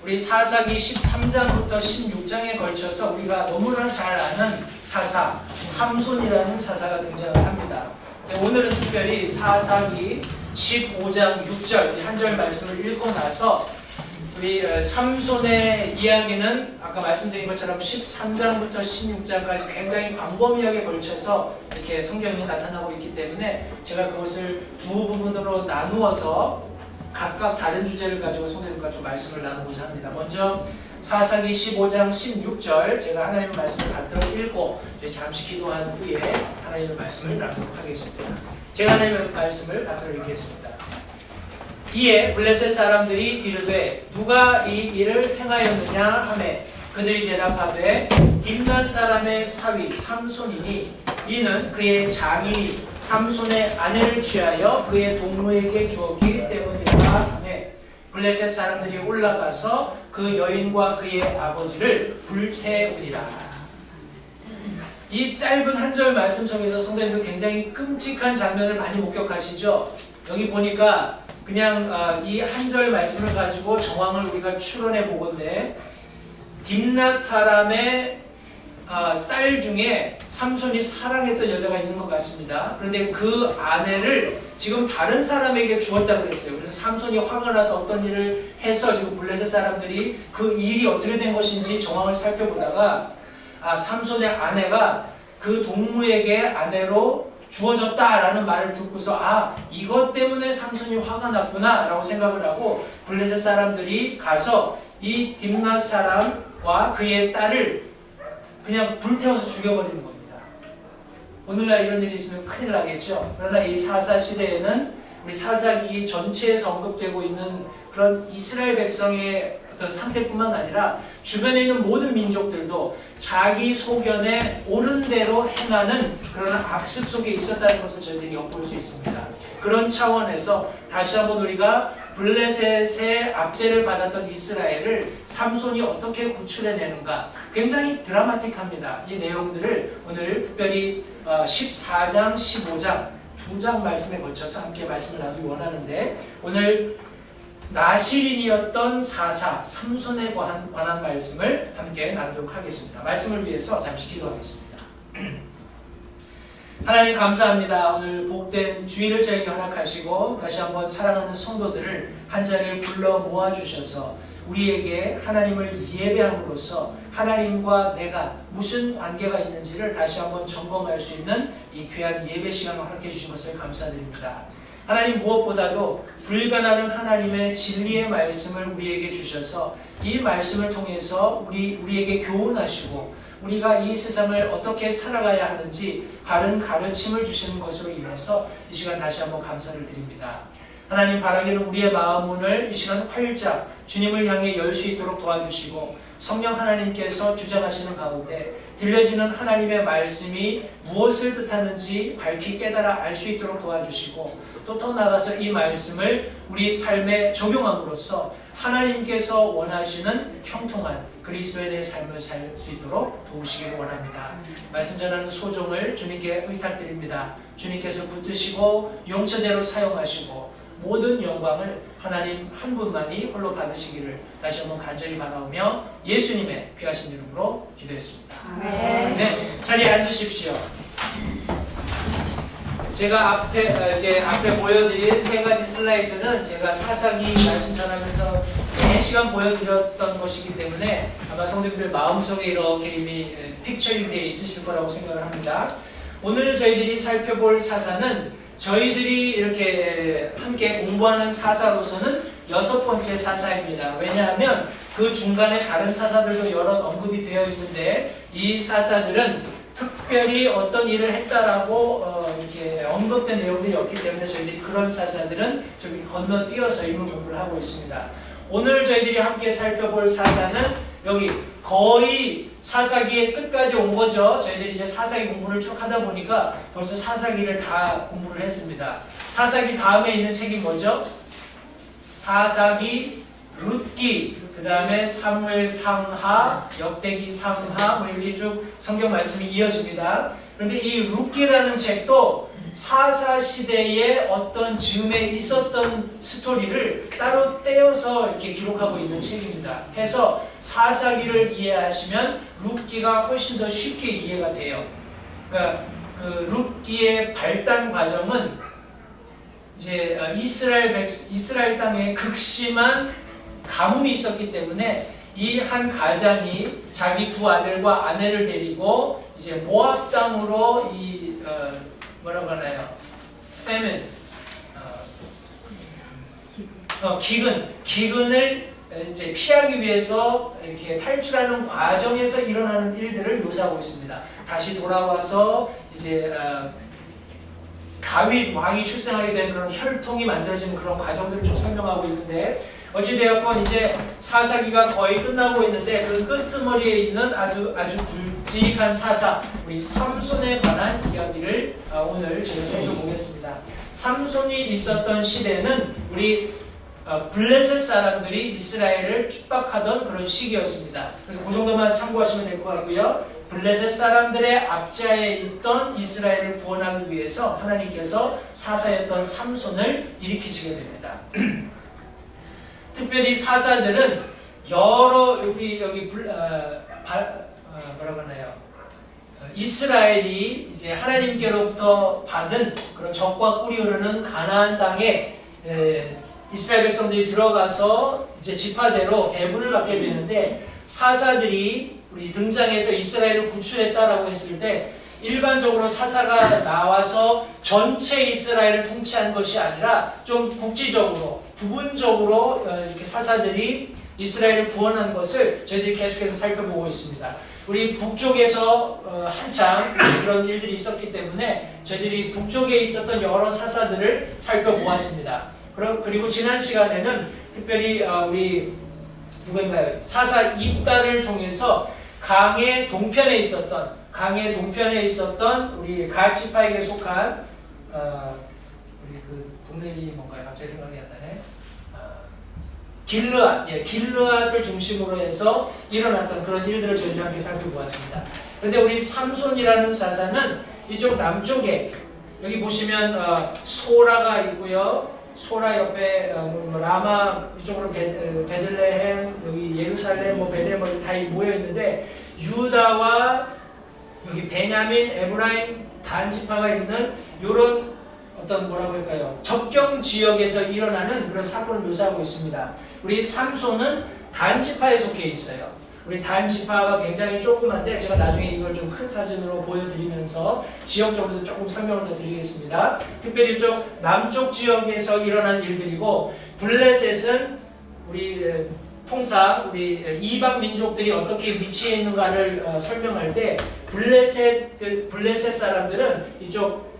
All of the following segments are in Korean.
우리 사사기 13장부터 16장에 걸쳐서 우리가 너무나 잘 아는 사사, 삼손이라는 사사가 등장을 합니다. 오늘은 특별히 사사기 15장 6절 한 절 말씀을 읽고 나서 우리 삼손의 이야기는 아까 말씀드린 것처럼 13장부터 16장까지 굉장히 광범위하게 걸쳐서 이렇게 성경이 나타나고 있기 때문에 제가 그것을 두 부분으로 나누어서 각각 다른 주제를 가지고 성도님과 좀 말씀을 나누고자 합니다. 먼저 사사기 15장 16절 제가 하나님의 말씀을 받들어 읽고 잠시 기도한 후에 하나님의 말씀을 나누도록 하겠습니다. 제가 하나님의 말씀을 받들어 읽겠습니다. 이에 블레셋 사람들이 이르되 누가 이 일을 행하였느냐 하매 그들이 대답하되 딥낫 사람의 사위 삼손이니 이는 그의 장인이 삼손의 아내를 취하여 그의 동무에게 주었기 때문이라 하매 블레셋 사람들이 올라가서 그 여인과 그의 아버지를 불태우니라. 이 짧은 한 절 말씀 속에서 성도님들 굉장히 끔찍한 장면을 많이 목격하시죠? 여기 보니까 그냥 이 한 절 말씀을 가지고 정황을 우리가 추론해 보건대 딥낫 사람의 딸 중에 삼손이 사랑했던 여자가 있는 것 같습니다. 그런데 그 아내를 지금 다른 사람에게 주었다고 그랬어요. 그래서 삼손이 화가 나서 어떤 일을 해서 지금 블레셋 사람들이 그 일이 어떻게 된 것인지 정황을 살펴보다가 삼손의 아내가 그 동무에게 아내로 주어졌다라는 말을 듣고서 이것 때문에 삼손이 화가 났구나 라고 생각을 하고 블레셋 사람들이 가서 이 딥낫 사람과 그의 딸을 그냥 불태워서 죽여버리는 겁니다. 오늘날 이런 일이 있으면 큰일 나겠죠. 그러나 이 사사 시대에는 우리 사사기 전체에서 언급되고 있는 그런 이스라엘 백성의 어떤 상태뿐만 아니라 주변에 있는 모든 민족들도 자기 소견에 옳은 대로 행하는 그런 악습 속에 있었다는 것을 저희들이 엿볼 수 있습니다. 그런 차원에서 다시 한번 우리가 블레셋의 압제를 받았던 이스라엘을 삼손이 어떻게 구출해내는가 굉장히 드라마틱합니다. 이 내용들을 오늘 특별히 14장, 15장 두 장 말씀에 걸쳐서 함께 말씀을 나누기 원하는데 오늘 나시린이었던 사사 삼손에 관한 말씀을 함께 나누도록 하겠습니다. 말씀을 위해서 잠시 기도하겠습니다. 하나님 감사합니다. 오늘 복된 주일을 저에게 허락하시고 다시 한번 사랑하는 성도들을 한자리에 불러 모아주셔서 우리에게 하나님을 예배함으로써 하나님과 내가 무슨 관계가 있는지를 다시 한번 점검할 수 있는 이 귀한 예배 시간을 허락해 주신 것을 감사드립니다. 하나님 무엇보다도 불변하는 하나님의 진리의 말씀을 우리에게 주셔서 이 말씀을 통해서 우리에게 교훈하시고 우리가 이 세상을 어떻게 살아가야 하는지 바른 가르침을 주시는 것으로 인해서 이 시간 다시 한번 감사를 드립니다. 하나님 바라기는 우리의 마음 문을 이 시간 활짝 주님을 향해 열 수 있도록 도와주시고 성령 하나님께서 주장하시는 가운데 들려지는 하나님의 말씀이 무엇을 뜻하는지 밝히 깨달아 알 수 있도록 도와주시고 또 더 나아가서 이 말씀을 우리 삶에 적용함으로써 하나님께서 원하시는 형통한 그리스도인의 삶을 살 수 있도록 도우시기를 원합니다. 말씀 전하는 소종을 주님께 의탁드립니다. 주님께서 붙드시고 용처대로 사용하시고 모든 영광을 하나님 한 분만이 홀로 받으시기를 다시 한번 간절히 바라오며 예수님의 귀하신 이름으로 기도했습니다. 아멘. 자리에 앉으십시오. 제가 앞에 보여드릴 세 가지 슬라이드는 제가 사사기 말씀 전하면서 4시간 보여드렸던 것이기 때문에 아마 성도님들 마음속에 이렇게 이미 픽처링 되어 있으실 거라고 생각을 합니다. 오늘 저희들이 살펴볼 사사는 저희들이 이렇게 함께 공부하는 사사로서는 6번째 사사입니다. 왜냐하면 그 중간에 다른 사사들도 여러 언급이 되어 있는데 이 사사들은 특별히 어떤 일을 했다라고 이렇게 언급된 내용들이 없기 때문에 저희들이 그런 사사들은 좀 건너뛰어서 인물 공부를 하고 있습니다. 오늘 저희들이 함께 살펴볼 사사는 여기 거의 사사기의 끝까지 온 거죠. 저희들이 이제 사사기 공부를 쭉 하다 보니까 벌써 사사기를 다 공부를 했습니다. 사사기 다음에 있는 책이 뭐죠? 사사기 룻기, 그 다음에 사무엘 상하, 역대기 상하, 뭐 이렇게 쭉 성경 말씀이 이어집니다. 그런데 이 룻기라는 책도 사사시대에 어떤 즈음에 있었던 스토리를 따로 떼어서 이렇게 기록하고 있는 책입니다. 해서 사사기를 이해하시면 룻기가 훨씬 더 쉽게 이해가 돼요. 그러니까 그 룻기의 발단 과정은 이제 이스라엘 땅에 극심한 가뭄이 있었기 때문에 이 한 가장이 자기 두 아들과 아내를 데리고 이제 모압 땅으로 뭐라고 하나요? famine, 기근을 이제 피하기 위해서 이렇게 탈출하는 과정에서 일어나는 일들을 묘사하고 있습니다. 다시 돌아와서 이제 다윗 왕이 출생하게 된 그런 혈통이 만들어지는 그런 과정들을 좀 설명하고 있는데, 어찌되었건 이제 사사기가 거의 끝나고 있는데 그 끄트머리에 있는 아주 굵직한 사사, 우리 삼손에 관한 이야기를 오늘 제가 살펴보겠습니다. 삼손이 있었던 시대는 우리 블레셋 사람들이 이스라엘을 핍박하던 그런 시기였습니다. 그래서 그 정도만 참고하시면 될 것 같고요. 블레셋 사람들의 앞자에 있던 이스라엘을 구원하기 위해서 하나님께서 사사였던 삼손을 일으키시게 됩니다. 특별히 사사들은 여러 뭐라고 하나요? 이스라엘이 이제 하나님께로부터 받은 그런 적과 꿀이 흐르는 가나안 땅에 이스라엘 백성들이 들어가서 이제 지파대로 배분을 받게 되는데, 사사들이 우리 등장해서 이스라엘을 구출했다라고 했을 때 일반적으로 사사가 나와서 전체 이스라엘을 통치한 것이 아니라 좀 국지적으로 부분적으로 이렇게 사사들이 이스라엘을 구원한 것을 저희들이 계속해서 살펴보고 있습니다. 우리 북쪽에서 한창 그런 일들이 있었기 때문에 저희들이 북쪽에 있었던 여러 사사들을 살펴보았습니다. 그리고 지난 시간에는 특별히 우리 누구인가요? 사사 입다를 통해서 강의 동편에 있었던 우리 갓 지파에게 속한 우리 그 동네 이름이 뭔가요? 갑자기 생각이 안 나네. 길르앗을 중심으로 해서 일어났던 그런 일들을 저희들이 함께 살펴보았습니다. 근데 우리 삼손이라는 사사는 이쪽 남쪽에, 여기 보시면 소라가 있고요. 소라 옆에 라마 이쪽으로 베들레헴, 여기 예루살렘, 베델 다 모여 있는데, 유다와 여기 베냐민, 에브라임 단지파가 있는 이런 어떤 뭐라고 할까요? 접경 지역에서 일어나는 그런 사건을 묘사하고 있습니다. 우리 삼손은 단지파에 속해 있어요. 우리 단지파가 굉장히 조그만데 제가 나중에 이걸 좀 큰 사진으로 보여드리면서 지역적으로도 조금 설명을 더 드리겠습니다. 특별히 좀 남쪽 지역에서 일어난 일들이고, 블레셋은 우리 통상 우리 이방 민족들이 어떻게 위치해 있는가를 설명할 때 블레셋 사람들은 이쪽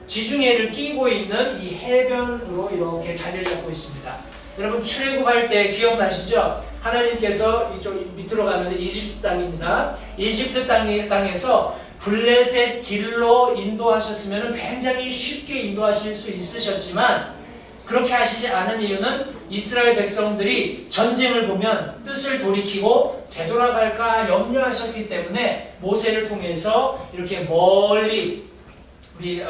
지중해를 끼고 있는 이 해변으로 이렇게 자리를 잡고 있습니다. 여러분 출애굽할 때 기억나시죠? 하나님께서 이쪽 밑으로 가면 이집트 땅입니다. 이집트 땅에서 블레셋 길로 인도하셨으면 굉장히 쉽게 인도하실 수 있으셨지만, 그렇게 하시지 않은 이유는 이스라엘 백성들이 전쟁을 보면 뜻을 돌이키고 되돌아갈까 염려하셨기 때문에 모세를 통해서 이렇게 멀리 우리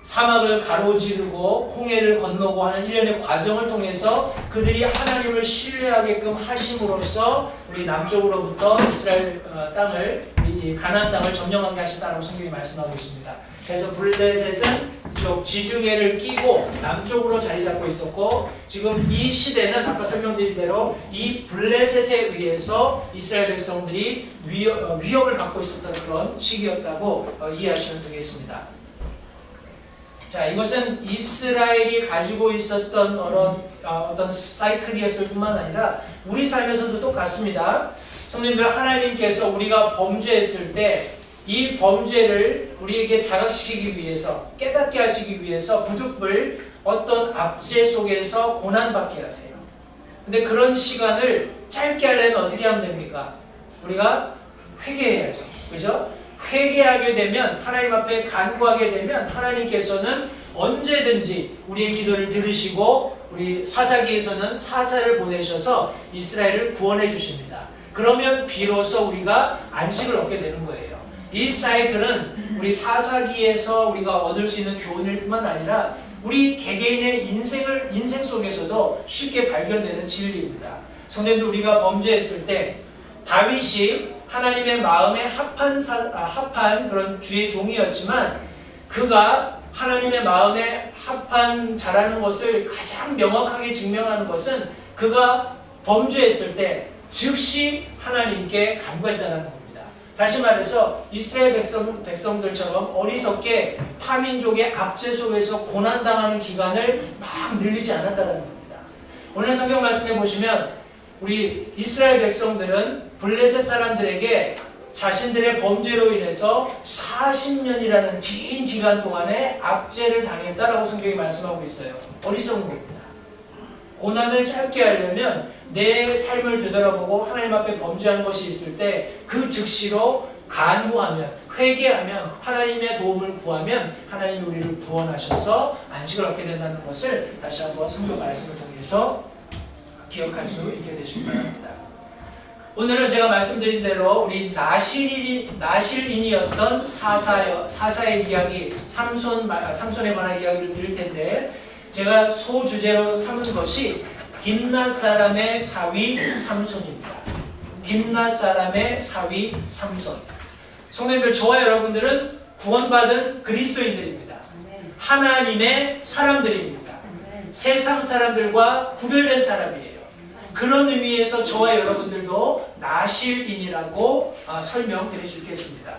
사막을 가로지르고 홍해를 건너고 하는 일련의 과정을 통해서 그들이 하나님을 신뢰하게끔 하심으로써 우리 남쪽으로부터 이스라엘 땅을, 이 가나안 땅을 점령하게 하셨다고 성경이 말씀하고 있습니다. 그래서 블레셋은 이쪽 지중해를 끼고 남쪽으로 자리 잡고 있었고, 지금 이 시대는 아까 설명드린 대로 이 블레셋에 의해서 이스라엘 백성들이 위협을 받고 있었던 그런 시기였다고 이해하시면 되겠습니다. 자, 이것은 이스라엘이 가지고 있었던 어떤 사이클이었을 뿐만 아니라 우리 삶에서도 똑같습니다. 성도님들, 하나님께서 우리가 범죄했을 때 이 범죄를 우리에게 자각시키기 위해서, 깨닫게 하시기 위해서 부득불 어떤 압제 속에서 고난받게 하세요. 근데 그런 시간을 짧게 하려면 어떻게 하면 됩니까? 우리가 회개해야죠. 그죠? 회개하게 되면, 하나님 앞에 간구하게 되면 하나님께서는 언제든지 우리의 기도를 들으시고 우리 사사기에서는 사사를 보내셔서 이스라엘을 구원해 주십니다. 그러면 비로소 우리가 안식을 얻게 되는 거예요. 이 사이클은 우리 사사기에서 우리가 얻을 수 있는 교훈일 뿐만 아니라 우리 개개인의 인생 속에서도 쉽게 발견되는 진리입니다. 성도님들, 우리가 범죄했을 때 다윗이 하나님의 마음에 합한 그런 주의 종이었지만 그가 하나님의 마음에 합한 자라는 것을 가장 명확하게 증명하는 것은 그가 범죄했을 때 즉시 하나님께 간구했다는 겁니다. 다시 말해서 이스라엘 백성들처럼 어리석게 타민족의 압제 속에서 고난당하는 기간을 막 늘리지 않았다는 겁니다. 오늘 성경 말씀에 보시면 우리 이스라엘 백성들은 블레셋 사람들에게 자신들의 범죄로 인해서 40년이라는 긴 기간 동안에 압제를 당했다라고 성경이 말씀하고 있어요. 어리석은 겁니다. 고난을 짧게 하려면 내 삶을 되돌아보고 하나님 앞에 범죄한 것이 있을 때 그 즉시로 간구하면, 회개하면, 하나님의 도움을 구하면 하나님이 우리를 구원하셔서 안식을 얻게 된다는 것을 다시 한번 성경 말씀을 통해서 기억할 수 있게 되시기 바랍니다. 오늘은 제가 말씀드린 대로 우리 나실인이었던 사사의 이야기, 삼손에 관한 이야기를 드릴 텐데, 제가 소주제로 삼은 것이 딥낫 사람의 사위 삼손입니다. 딥낫 사람의 사위 삼손. 성도님들, 저와 여러분들은 구원받은 그리스도인들입니다. 하나님의 사람들입니다. 세상 사람들과 구별된 사람이에요. 그런 의미에서 저와 여러분들도 나실인이라고 설명드릴 수 있겠습니다.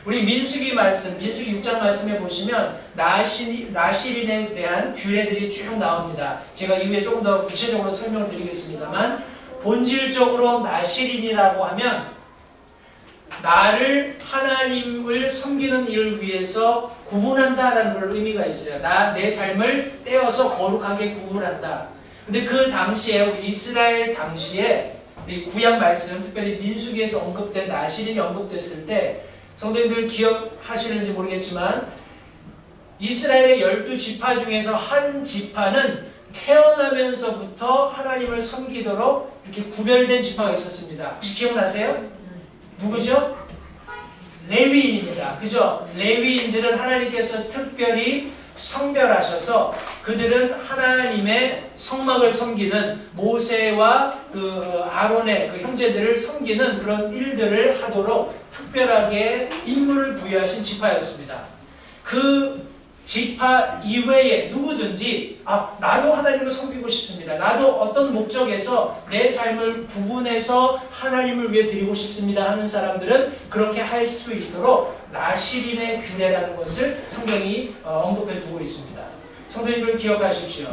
우리 민수기 6장 말씀에 보시면 나실인에 대한 규례들이 쭉 나옵니다. 제가 이후에 조금 더 구체적으로 설명을 드리겠습니다만, 본질적으로 나실인이라고 하면 나를 하나님을 섬기는 일을 위해서 구분한다라는 그런 의미가 있어요. 내 삶을 떼어서 거룩하게 구분한다. 근데 그 당시에, 우리 이스라엘 당시에 우리 구약 말씀, 특별히 민수기에서 언급된 나실인이 언급됐을 때, 성도님들 기억하시는지 모르겠지만 이스라엘의 12지파 중에서 한 지파는 태어나면서부터 하나님을 섬기도록 이렇게 구별된 지파가 있었습니다. 혹시 기억나세요? 누구죠? 레위인입니다. 그죠? 레위인들은 하나님께서 특별히 성별하셔서 그들은 하나님의 성막을 섬기는, 모세와 아론의 형제들을 섬기는 그런 일들을 하도록 특별하게 임무를 부여하신 지파였습니다. 그 지파 이외에 누구든지 나도 하나님을 섬기고 싶습니다. 나도 어떤 목적에서 내 삶을 구분해서 하나님을 위해 드리고 싶습니다 하는 사람들은 그렇게 할 수 있도록 나실인의 규례라는 것을 성경이 언급해 두고 있습니다. 성도님들 기억하십시오.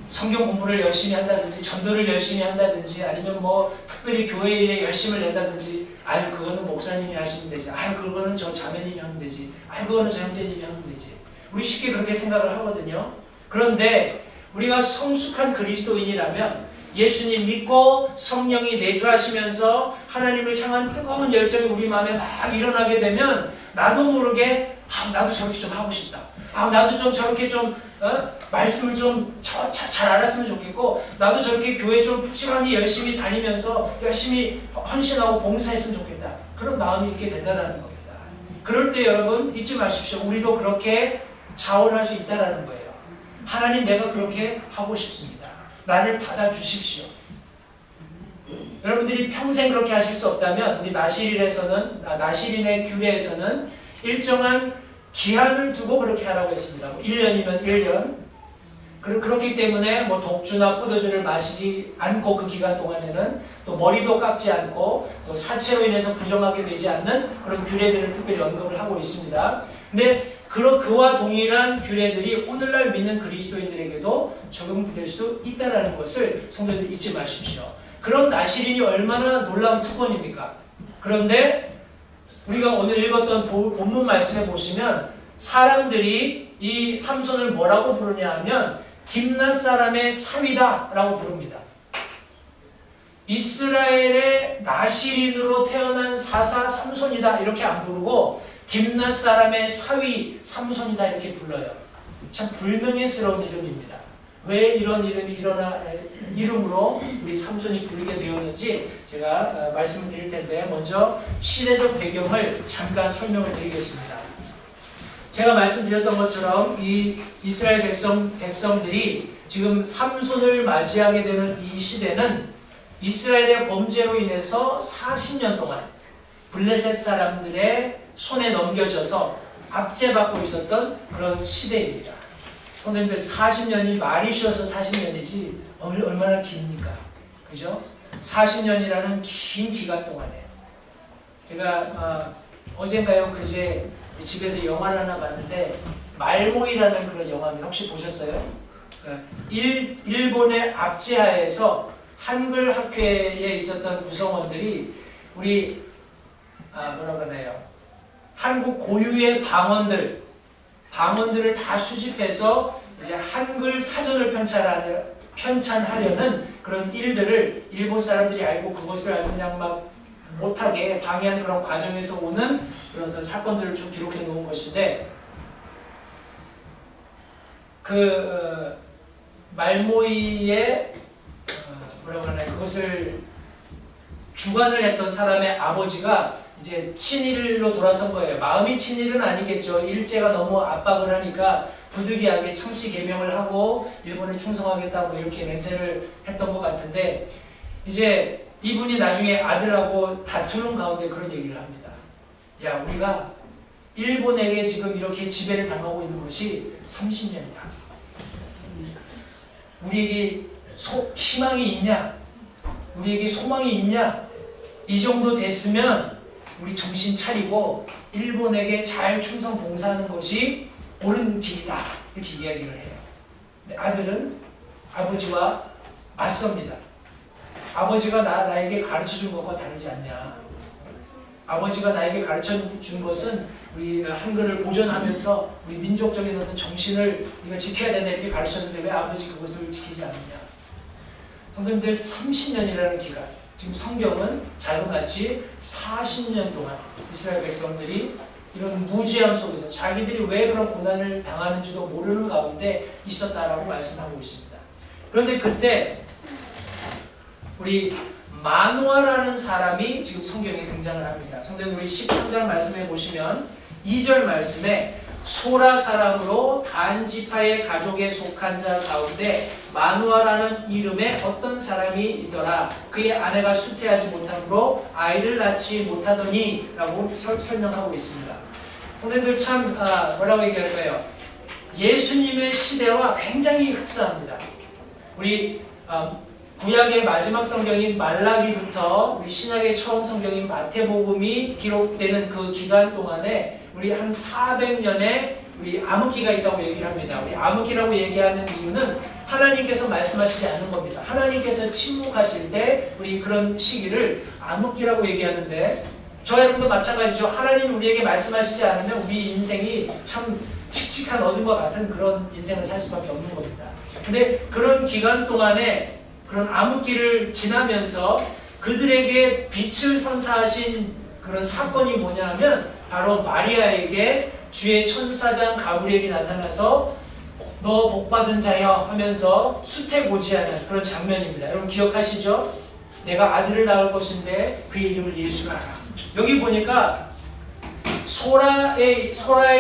성경 공부를 열심히 한다든지, 전도를 열심히 한다든지, 아니면 특별히 교회 일에 열심을 낸다든지, 그거는 목사님이 하시면 되지, 그거는 저 자매님이 하면 되지, 그거는 저 형제님이 하면 되지. 우리 쉽게 그렇게 생각을 하거든요. 그런데 우리가 성숙한 그리스도인이라면 예수님 믿고 성령이 내주하시면서 하나님을 향한 뜨거운 열정이 우리 마음에 막 일어나게 되면 나도 모르게 나도 저렇게 좀 하고 싶다. 나도 좀 저렇게 좀 말씀을 좀 잘 알았으면 좋겠고, 나도 저렇게 교회 좀 푸짐하게 열심히 다니면서 열심히 헌신하고 봉사했으면 좋겠다. 그런 마음이 있게 된다는 겁니다. 그럴 때 여러분 잊지 마십시오. 우리도 그렇게 자원할 수 있다는 거예요. 하나님, 내가 그렇게 하고 싶습니다. 나를 받아주십시오. 여러분들이 평생 그렇게 하실 수 없다면 우리 나실인의 규례에서는 일정한 기한을 두고 그렇게 하라고 했습니다. 1년이면 1년. 그렇기 때문에 독주나 포도주를 마시지 않고 그 기간 동안에는 또 머리도 깎지 않고 또 사체로 인해서 부정하게 되지 않는 그런 규례들을 특별히 언급을 하고 있습니다. 근데 그와 동일한 규례들이 오늘날 믿는 그리스도인들에게도 적용될 수 있다는 것을 성도님들 잊지 마십시오. 그런 나실인이 얼마나 놀라운 특권입니까? 그런데 우리가 오늘 읽었던 본문 말씀에 보시면 사람들이 이 삼손을 뭐라고 부르냐 하면 딥낫 사람의 사위다 라고 부릅니다. 이스라엘의 나실인으로 태어난 사사 삼손이다 이렇게 안 부르고 딥낫 사람의 사위 삼손이다 이렇게 불러요. 참 불명예스러운 이름입니다. 왜 이런 이름으로 우리 삼손이 부르게 되었는지 제가 말씀을 드릴 텐데, 먼저 시대적 배경을 잠깐 설명을 드리겠습니다. 제가 말씀드렸던 것처럼 이 이스라엘 백성들이 지금 삼손을 맞이하게 되는 이 시대는 이스라엘의 범죄로 인해서 40년 동안 블레셋 사람들의 손에 넘겨져서 압제받고 있었던 그런 시대입니다. 선생님들, 40년이 말이 쉬워서 40년이지 얼마나 깁니까? 그죠? 40년이라는 긴 기간 동안에 제가 어젠가요 그제 집에서 영화를 하나 봤는데, 말모이라는 그런 영화입니다. 혹시 보셨어요? 일본의 압제하에서 한글 학회에 있었던 구성원들이 우리 뭐라고 하나요? 한국 고유의 방언들을 다 수집해서 이제 한글 사전을 편찬하려는 그런 일들을 일본 사람들이 알고 그것을 아주 그냥 막 못하게 방해한 그런 과정에서 오는 그런 사건들을 좀 기록해 놓은 것인데, 그 말모이의 뭐라고 하나요? 그것을 주관을 했던 사람의 아버지가 이제 친일로 돌아선 거예요. 마음이 친일은 아니겠죠. 일제가 너무 압박을 하니까 부득이하게 창씨 개명을 하고 일본에 충성하겠다고 이렇게 맹세를 했던 것 같은데, 이제 이분이 나중에 아들하고 다투는 가운데 그런 얘기를 합니다. 야, 우리가 일본에게 지금 이렇게 지배를 당하고 있는 것이 30년이다. 우리에게 희망이 있냐? 우리에게 소망이 있냐? 이 정도 됐으면 우리 정신 차리고 일본에게 잘 충성 봉사하는 것이 옳은 길이다. 이렇게 이야기를 해요. 근데 아들은 아버지와 맞섭니다. 아버지가 나에게 가르쳐준 것과 다르지 않냐. 아버지가 나에게 가르쳐준 것은 우리 한글을 보존하면서 우리 민족적인 어떤 정신을 우리가 지켜야 된다 이렇게 가르쳤는데 왜 아버지 그것을 지키지 않느냐. 성도님들, 30년이라는 기간, 지금 성경은 자료같이 40년 동안 이스라엘 백성들이 이런 무지함 속에서 자기들이 왜 그런 고난을 당하는지도 모르는 가운데 있었다라고 말씀하고 있습니다. 그런데 그때 우리 마노아라는 사람이 지금 성경에 등장을 합니다. 성경 우리 13장 말씀해 보시면 2절 말씀에 소라 사람으로 단 지파의 가족에 속한 자 가운데 마누아라는 이름의 어떤 사람이 있더라. 그의 아내가 수태하지 못함으로 아이를 낳지 못하더니 라고 설명하고 있습니다. 선생님들 참 뭐라고 얘기할까요? 예수님의 시대와 굉장히 흡사합니다. 우리 구약의 마지막 성경인 말라기부터 우리 신약의 처음 성경인 마태복음이 기록되는 그 기간 동안에 우리 한 400년의 우리 암흑기가 있다고 얘기를 합니다. 우리 암흑기라고 얘기하는 이유는 하나님께서 말씀하시지 않는 겁니다. 하나님께서 침묵하실 때 우리 그런 시기를 암흑기라고 얘기하는데, 저 여러분도 마찬가지죠. 하나님이 우리에게 말씀하시지 않으면 우리 인생이 참 칙칙한 어둠과 같은 그런 인생을 살 수밖에 없는 겁니다. 근데 그런 기간 동안에 그런 암흑기를 지나면서 그들에게 빛을 선사하신 그런 사건이 뭐냐 하면 바로 마리아에게 주의 천사장 가브리엘이 나타나서 너 복받은 자여 하면서 수태고지하는 그런 장면입니다. 여러분 기억하시죠? 내가 아들을 낳을 것인데 그의 이름을 예수라 하라. 여기 보니까 소라에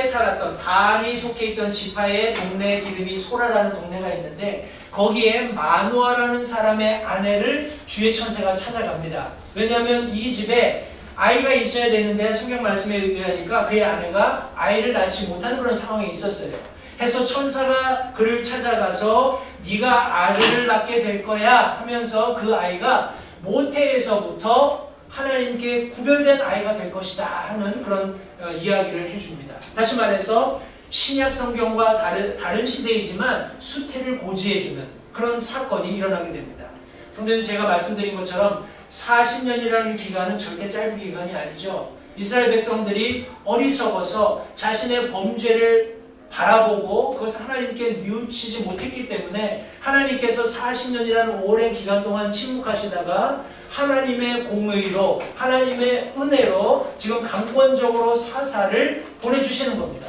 살았던 단이 속해 있던 지파의 동네 이름이 소라라는 동네가 있는데, 거기에 마누아라는 사람의 아내를 주의 천사가 찾아갑니다. 왜냐하면 이 집에 아이가 있어야 되는데 성경 말씀에 의하니까 그의 아내가 아이를 낳지 못하는 그런 상황에 있었어요. 해서 천사가 그를 찾아가서 네가 아들을 낳게 될 거야 하면서 그 아이가 모태에서부터 하나님께 구별된 아이가 될 것이다 하는 그런 이야기를 해줍니다. 다시 말해서 신약 성경과 다른 시대이지만 수태를 고지해주는 그런 사건이 일어나게 됩니다. 성도님, 제가 말씀드린 것처럼 40년이라는 기간은 절대 짧은 기간이 아니죠. 이스라엘 백성들이 어리석어서 자신의 범죄를 바라보고 그것을 하나님께 뉘우치지 못했기 때문에 하나님께서 40년이라는 오랜 기간 동안 침묵하시다가 하나님의 공의로, 하나님의 은혜로 지금 강권적으로 사사를 보내주시는 겁니다.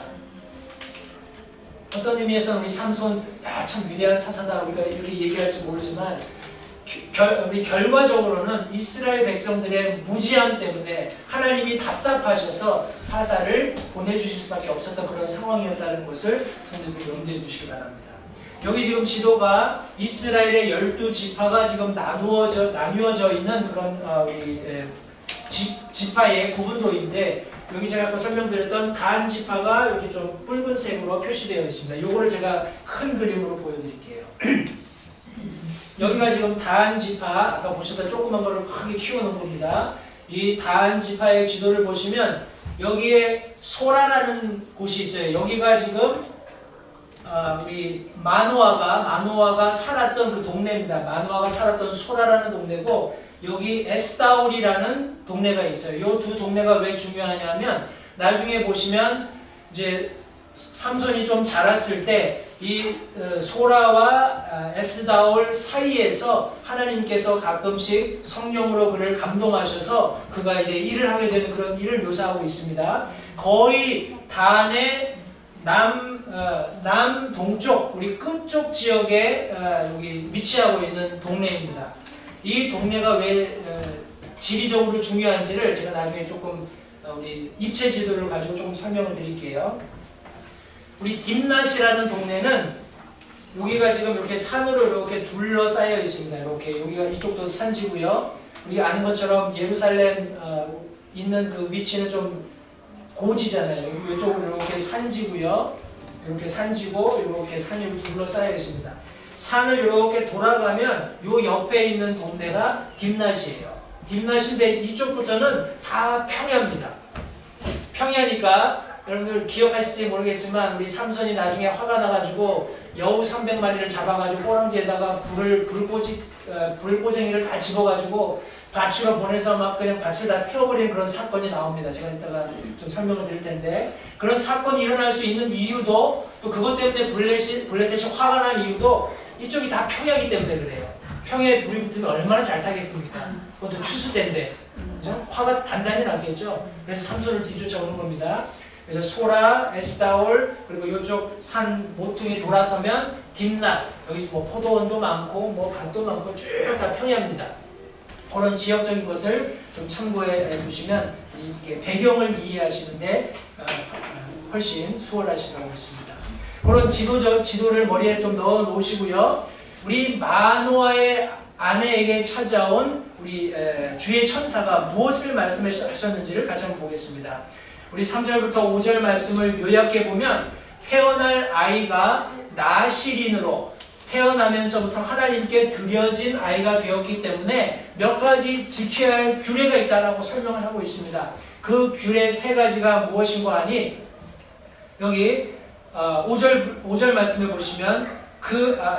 어떤 의미에서는 우리 삼손 참 위대한 사사다 우리가 이렇게 얘기할지 모르지만 우리 결과적으로는 이스라엘 백성들의 무지함 때문에 하나님이 답답하셔서 사사를 보내주실 수밖에 없었던 그런 상황이었다는 것을 성도님이 염두에 두시기 바랍니다. 여기 지금 지도가 이스라엘의 12지파가 지금 나뉘어져 있는 그런 지파의 구분도인데, 여기 제가 아까 설명드렸던 단 지파가 이렇게 좀 붉은색으로 표시되어 있습니다. 요거를 제가 큰 그림으로 보여드릴게요. 여기가 지금 단 지파, 아까 보셨던 조그만 거를 크게 키워놓은 겁니다. 이 단 지파의 지도를 보시면 여기에 소라라는 곳이 있어요. 여기가 지금 우리 마노아가 살았던 그 동네입니다. 마노아가 살았던 소라라는 동네고, 여기 에스다올이라는 동네가 있어요. 이 두 동네가 왜 중요하냐면 나중에 보시면 이제 삼손이 좀 자랐을 때 이 소라와 에스다올 사이에서 하나님께서 가끔씩 성령으로 그를 감동하셔서 그가 이제 일을 하게 되는 그런 일을 묘사하고 있습니다. 거의 단의 남동쪽 우리 끝쪽 지역에 여기 위치하고 있는 동네입니다. 이 동네가 왜 지리적으로 중요한지를 제가 나중에 조금 우리 입체 지도를 가지고 조금 설명을 드릴게요. 우리 딥낫이라는 동네는 여기가 지금 이렇게 산으로 이렇게 둘러싸여 있습니다. 이렇게 여기가 이쪽도 산지고요. 우리가 아는 것처럼 예루살렘 있는 그 위치는 좀 고지잖아요. 이쪽으로 이렇게 산지고요. 이렇게 산지고 이렇게 산이 둘러싸여 있습니다. 산을 이렇게 돌아가면 요 옆에 있는 동네가 딥낫이에요. 딥낫인데 이쪽부터는 다 평야입니다. 평야니까 여러분들 기억하실지 모르겠지만 우리 삼손이 나중에 화가 나가지고 여우 300마리를 잡아가지고 꼬랑지에다가 불꽃쟁이를 다 집어가지고 밭으로 보내서 막 그냥 밭을 다 태워버리는 그런 사건이 나옵니다. 제가 이따가 좀 설명을 드릴 텐데, 그런 사건이 일어날 수 있는 이유도, 또 그것 때문에 블레셋이 화가 난 이유도 이쪽이 다 평야이기 때문에 그래요. 평야에 불이 붙으면 얼마나 잘 타겠습니까? 그것도 추수 때인데 그죠? 화가 단단히 나겠죠. 그래서 삼손을 뒤쫓아오는 겁니다. 그래서 소라, 에스다올, 그리고 이쪽 산 모퉁이 돌아서면 딥낫, 여기 뭐 포도원도 많고 뭐 밭도 많고 쭉 다 평야입니다. 그런 지역적인 것을 좀 참고해 두시면 이게 배경을 이해하시는데 훨씬 수월하시라고 했습니다. 그런 지도를 머리에 좀 넣어 놓으시고요. 우리 마노아의 아내에게 찾아온 우리 주의 천사가 무엇을 말씀하셨는지를 같이 한번 보겠습니다. 우리 3절부터 5절 말씀을 요약해 보면, 태어날 아이가 나실인으로 태어나면서부터 하나님께 드려진 아이가 되었기 때문에 몇 가지 지켜야 할 규례가 있다라고 설명을 하고 있습니다. 그 규례 3가지가 무엇인고 하니, 여기 5절 말씀을 보시면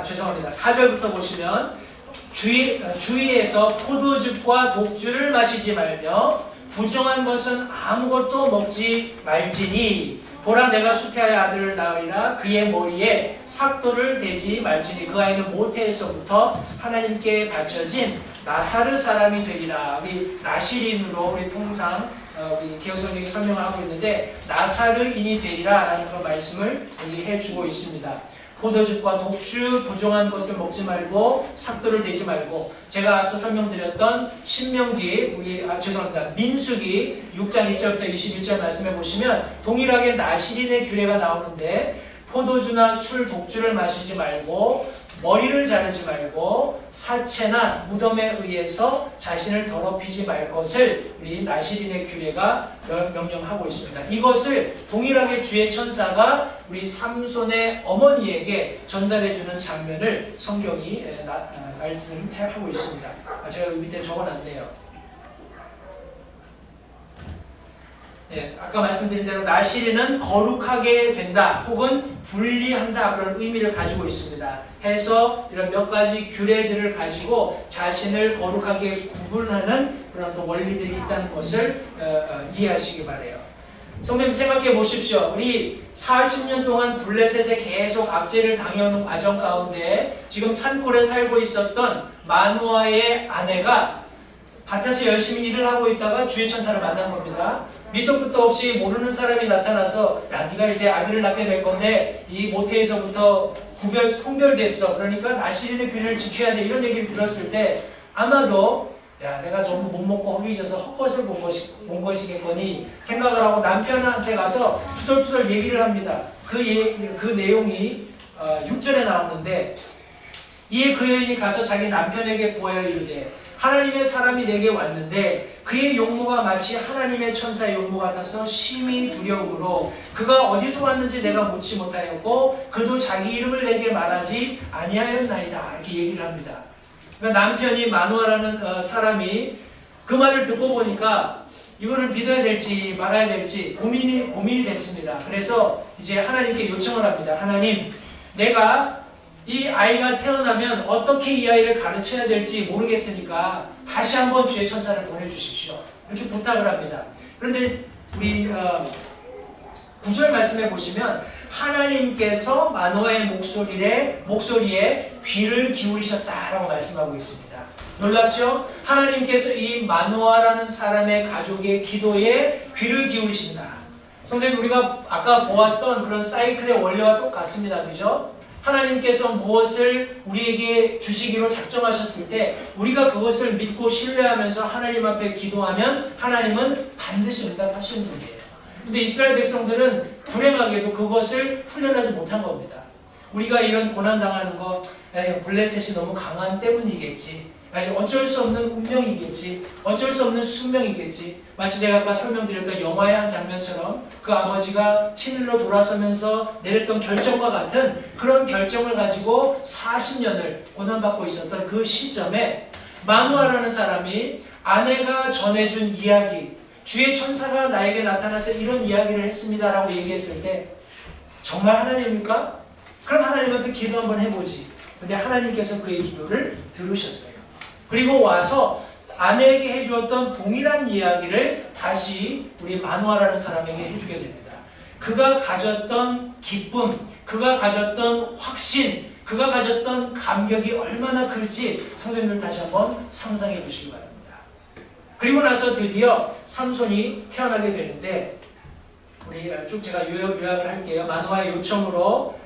죄송합니다. 4절부터 보시면 주위에서 포도즙과 독주를 마시지 말며 부정한 것은 아무것도 먹지 말지니, 보라 내가 수태아의 아들을 낳으리라. 그의 머리에 삭도를 대지 말지니 그 아이는 모태에서부터 하나님께 바쳐진 나사르 사람이 되리라. 우리 나실인으로 우리 통상 우리 개혁성경이 설명을 하고 있는데 나사르인이 되리라 라는 그런 말씀을 여기 해주고 있습니다. 포도즙과 독주, 부정한 것을 먹지 말고 삭도를 대지 말고, 제가 앞서 설명드렸던 신명기, 민수기 6장 1절부터 21절 말씀해 보시면 동일하게 나실인의 규례가 나오는데, 포도주나 술, 독주를 마시지 말고, 머리를 자르지 말고, 사체나 무덤에 의해서 자신을 더럽히지 말 것을 우리 나실인의 규례가 명령하고 있습니다. 이것을 동일하게 주의 천사가 우리 삼손의 어머니에게 전달해주는 장면을 성경이 말씀하고 있습니다. 제가 여기 밑에 적어놨네요. 아까 말씀드린 대로 나실인은 거룩하게 된다 혹은 분리한다 그런 의미를 가지고 있습니다. 해서 이런 몇 가지 규례들을 가지고 자신을 거룩하게 구분하는 그런 또 원리들이 있다는 것을 이해하시기 바라요. 성도님 생각해 보십시오. 우리 40년 동안 블레셋에 계속 압제를 당해오는 과정 가운데 지금 산골에 살고 있었던 마누아의 아내가 밭에서 열심히 일을 하고 있다가 주의 천사를 만난 겁니다. 밑도 끝도 없이 모르는 사람이 나타나서 야, 네가 이제 아들을 낳게 될 건데 이 모태에서부터 성별됐어. 그러니까 나시린의 규례를 지켜야 돼. 이런 얘기를 들었을 때 아마도 야, 내가 너무 못 먹고 허기져서 헛것을 본 것이겠거니 생각을 하고 남편한테 가서 투덜투덜 얘기를 합니다. 그 내용이 6절에 나오는데, 이에 그 여인이 가서 자기 남편에게 보여 이르되 하나님의 사람이 내게 왔는데 그의 용모가 마치 하나님의 천사의 용모 같아서 심히 두려우므로 그가 어디서 왔는지 내가 묻지 못하였고 그도 자기 이름을 내게 말하지 아니하였나이다. 이렇게 얘기를 합니다. 그러니까 남편이 마누아라는 사람이 그 말을 듣고 보니까 이거를 믿어야 될지 말아야 될지 고민이 됐습니다. 그래서 이제 하나님께 요청을 합니다. 하나님, 내가 이 아이가 태어나면 어떻게 이 아이를 가르쳐야 될지 모르겠으니까 다시 한번 주의 천사를 보내주십시오. 이렇게 부탁을 합니다. 그런데 우리 9절 말씀에 보시면 하나님께서 마노아의 목소리에 귀를 기울이셨다라고 말씀하고 있습니다. 놀랍죠? 하나님께서 이 마노아라는 사람의 가족의 기도에 귀를 기울이신다. 성도님, 우리가 아까 보았던 그런 사이클의 원리와 똑같습니다. 그죠? 하나님께서 무엇을 우리에게 주시기로 작정하셨을 때 우리가 그것을 믿고 신뢰하면서 하나님 앞에 기도하면 하나님은 반드시 응답하시는 분이에요. 근데 이스라엘 백성들은 불행하게도 그것을 훈련하지 못한 겁니다. 우리가 이런 고난당하는 거 블레셋이 너무 강한 때문이겠지, 어쩔 수 없는 운명이겠지, 어쩔 수 없는 숙명이겠지. 마치 제가 아까 설명드렸던 영화의 한 장면처럼 그 아버지가 친일로 돌아서면서 내렸던 결정과 같은 그런 결정을 가지고 40년을 고난받고 있었던 그 시점에 마누아라는 사람이 아내가 전해준 이야기, 주의 천사가 나에게 나타나서 이런 이야기를 했습니다 라고 얘기했을 때 정말 하나님입니까? 그럼 하나님한테 기도 한번 해보지. 근데 하나님께서 그의 기도를 들으셨어요. 그리고 와서 아내에게 해주었던 동일한 이야기를 다시 우리 마누아라는 사람에게 해주게 됩니다. 그가 가졌던 기쁨, 그가 가졌던 확신, 그가 가졌던 감격이 얼마나 클지 성도님들 다시 한번 상상해 보시기 바랍니다. 그리고 나서 드디어 삼손이 태어나게 되는데, 우리 쭉 제가 요약을 할게요. 마누아의 요청으로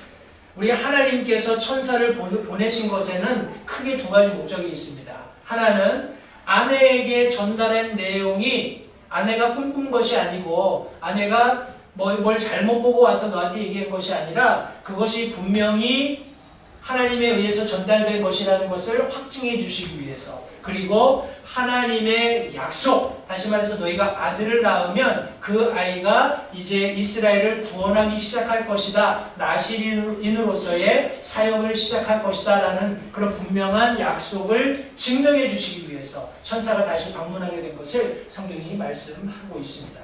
우리 하나님께서 천사를 보내신 것에는 크게 두 가지 목적이 있습니다. 하나는 아내에게 전달한 내용이 아내가 꿈꾼 것이 아니고 아내가 뭘 잘못 보고 와서 너한테 얘기한 것이 아니라 그것이 분명히 하나님에 의해서 전달된 것이라는 것을 확증해 주시기 위해서, 그리고 하나님의 약속, 다시 말해서 너희가 아들을 낳으면 그 아이가 이제 이스라엘을 구원하기 시작할 것이다, 나실인으로서의 사역을 시작할 것이다 라는 그런 분명한 약속을 증명해 주시기 위해서 천사가 다시 방문하게 된 것을 성경이 말씀하고 있습니다.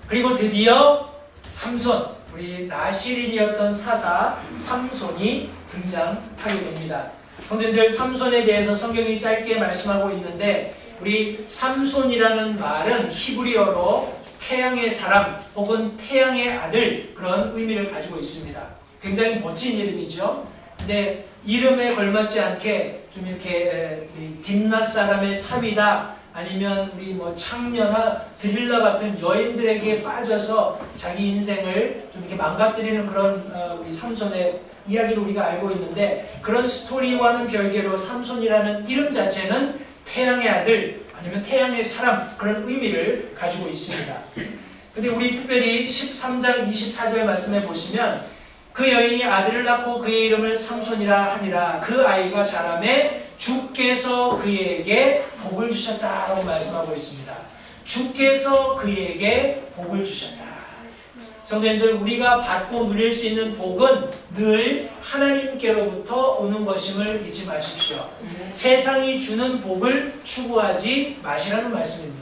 그리고 드디어 삼손, 우리 나실인이었던 사사 삼손이 등장하게 됩니다. 성도님들, 삼손에 대해서 성경이 짧게 말씀하고 있는데, 우리 삼손이라는 말은 히브리어로 태양의 사람 혹은 태양의 아들, 그런 의미를 가지고 있습니다. 굉장히 멋진 이름이죠. 근데 이름에 걸맞지 않게 좀 이렇게 딥낫 사람의 사위다, 아니면 우리 창녀나 드릴라 같은 여인들에게 빠져서 자기 인생을 좀 이렇게 망가뜨리는 그런 우리 삼손의 이야기를 우리가 알고 있는데, 그런 스토리와는 별개로 삼손이라는 이름 자체는 태양의 아들 아니면 태양의 사람, 그런 의미를 가지고 있습니다. 근데 우리 특별히 13장 24절 말씀해 보시면 그 여인이 아들을 낳고 그의 이름을 삼손이라 하니라. 그 아이가 자라매 주께서 그에게 복을 주셨다라고 말씀하고 있습니다. 주께서 그에게 복을 주셨다. 성도님들, 우리가 받고 누릴 수 있는 복은 늘 하나님께로부터 오는 것임을 잊지 마십시오. 세상이 주는 복을 추구하지 마시라는 말씀입니다.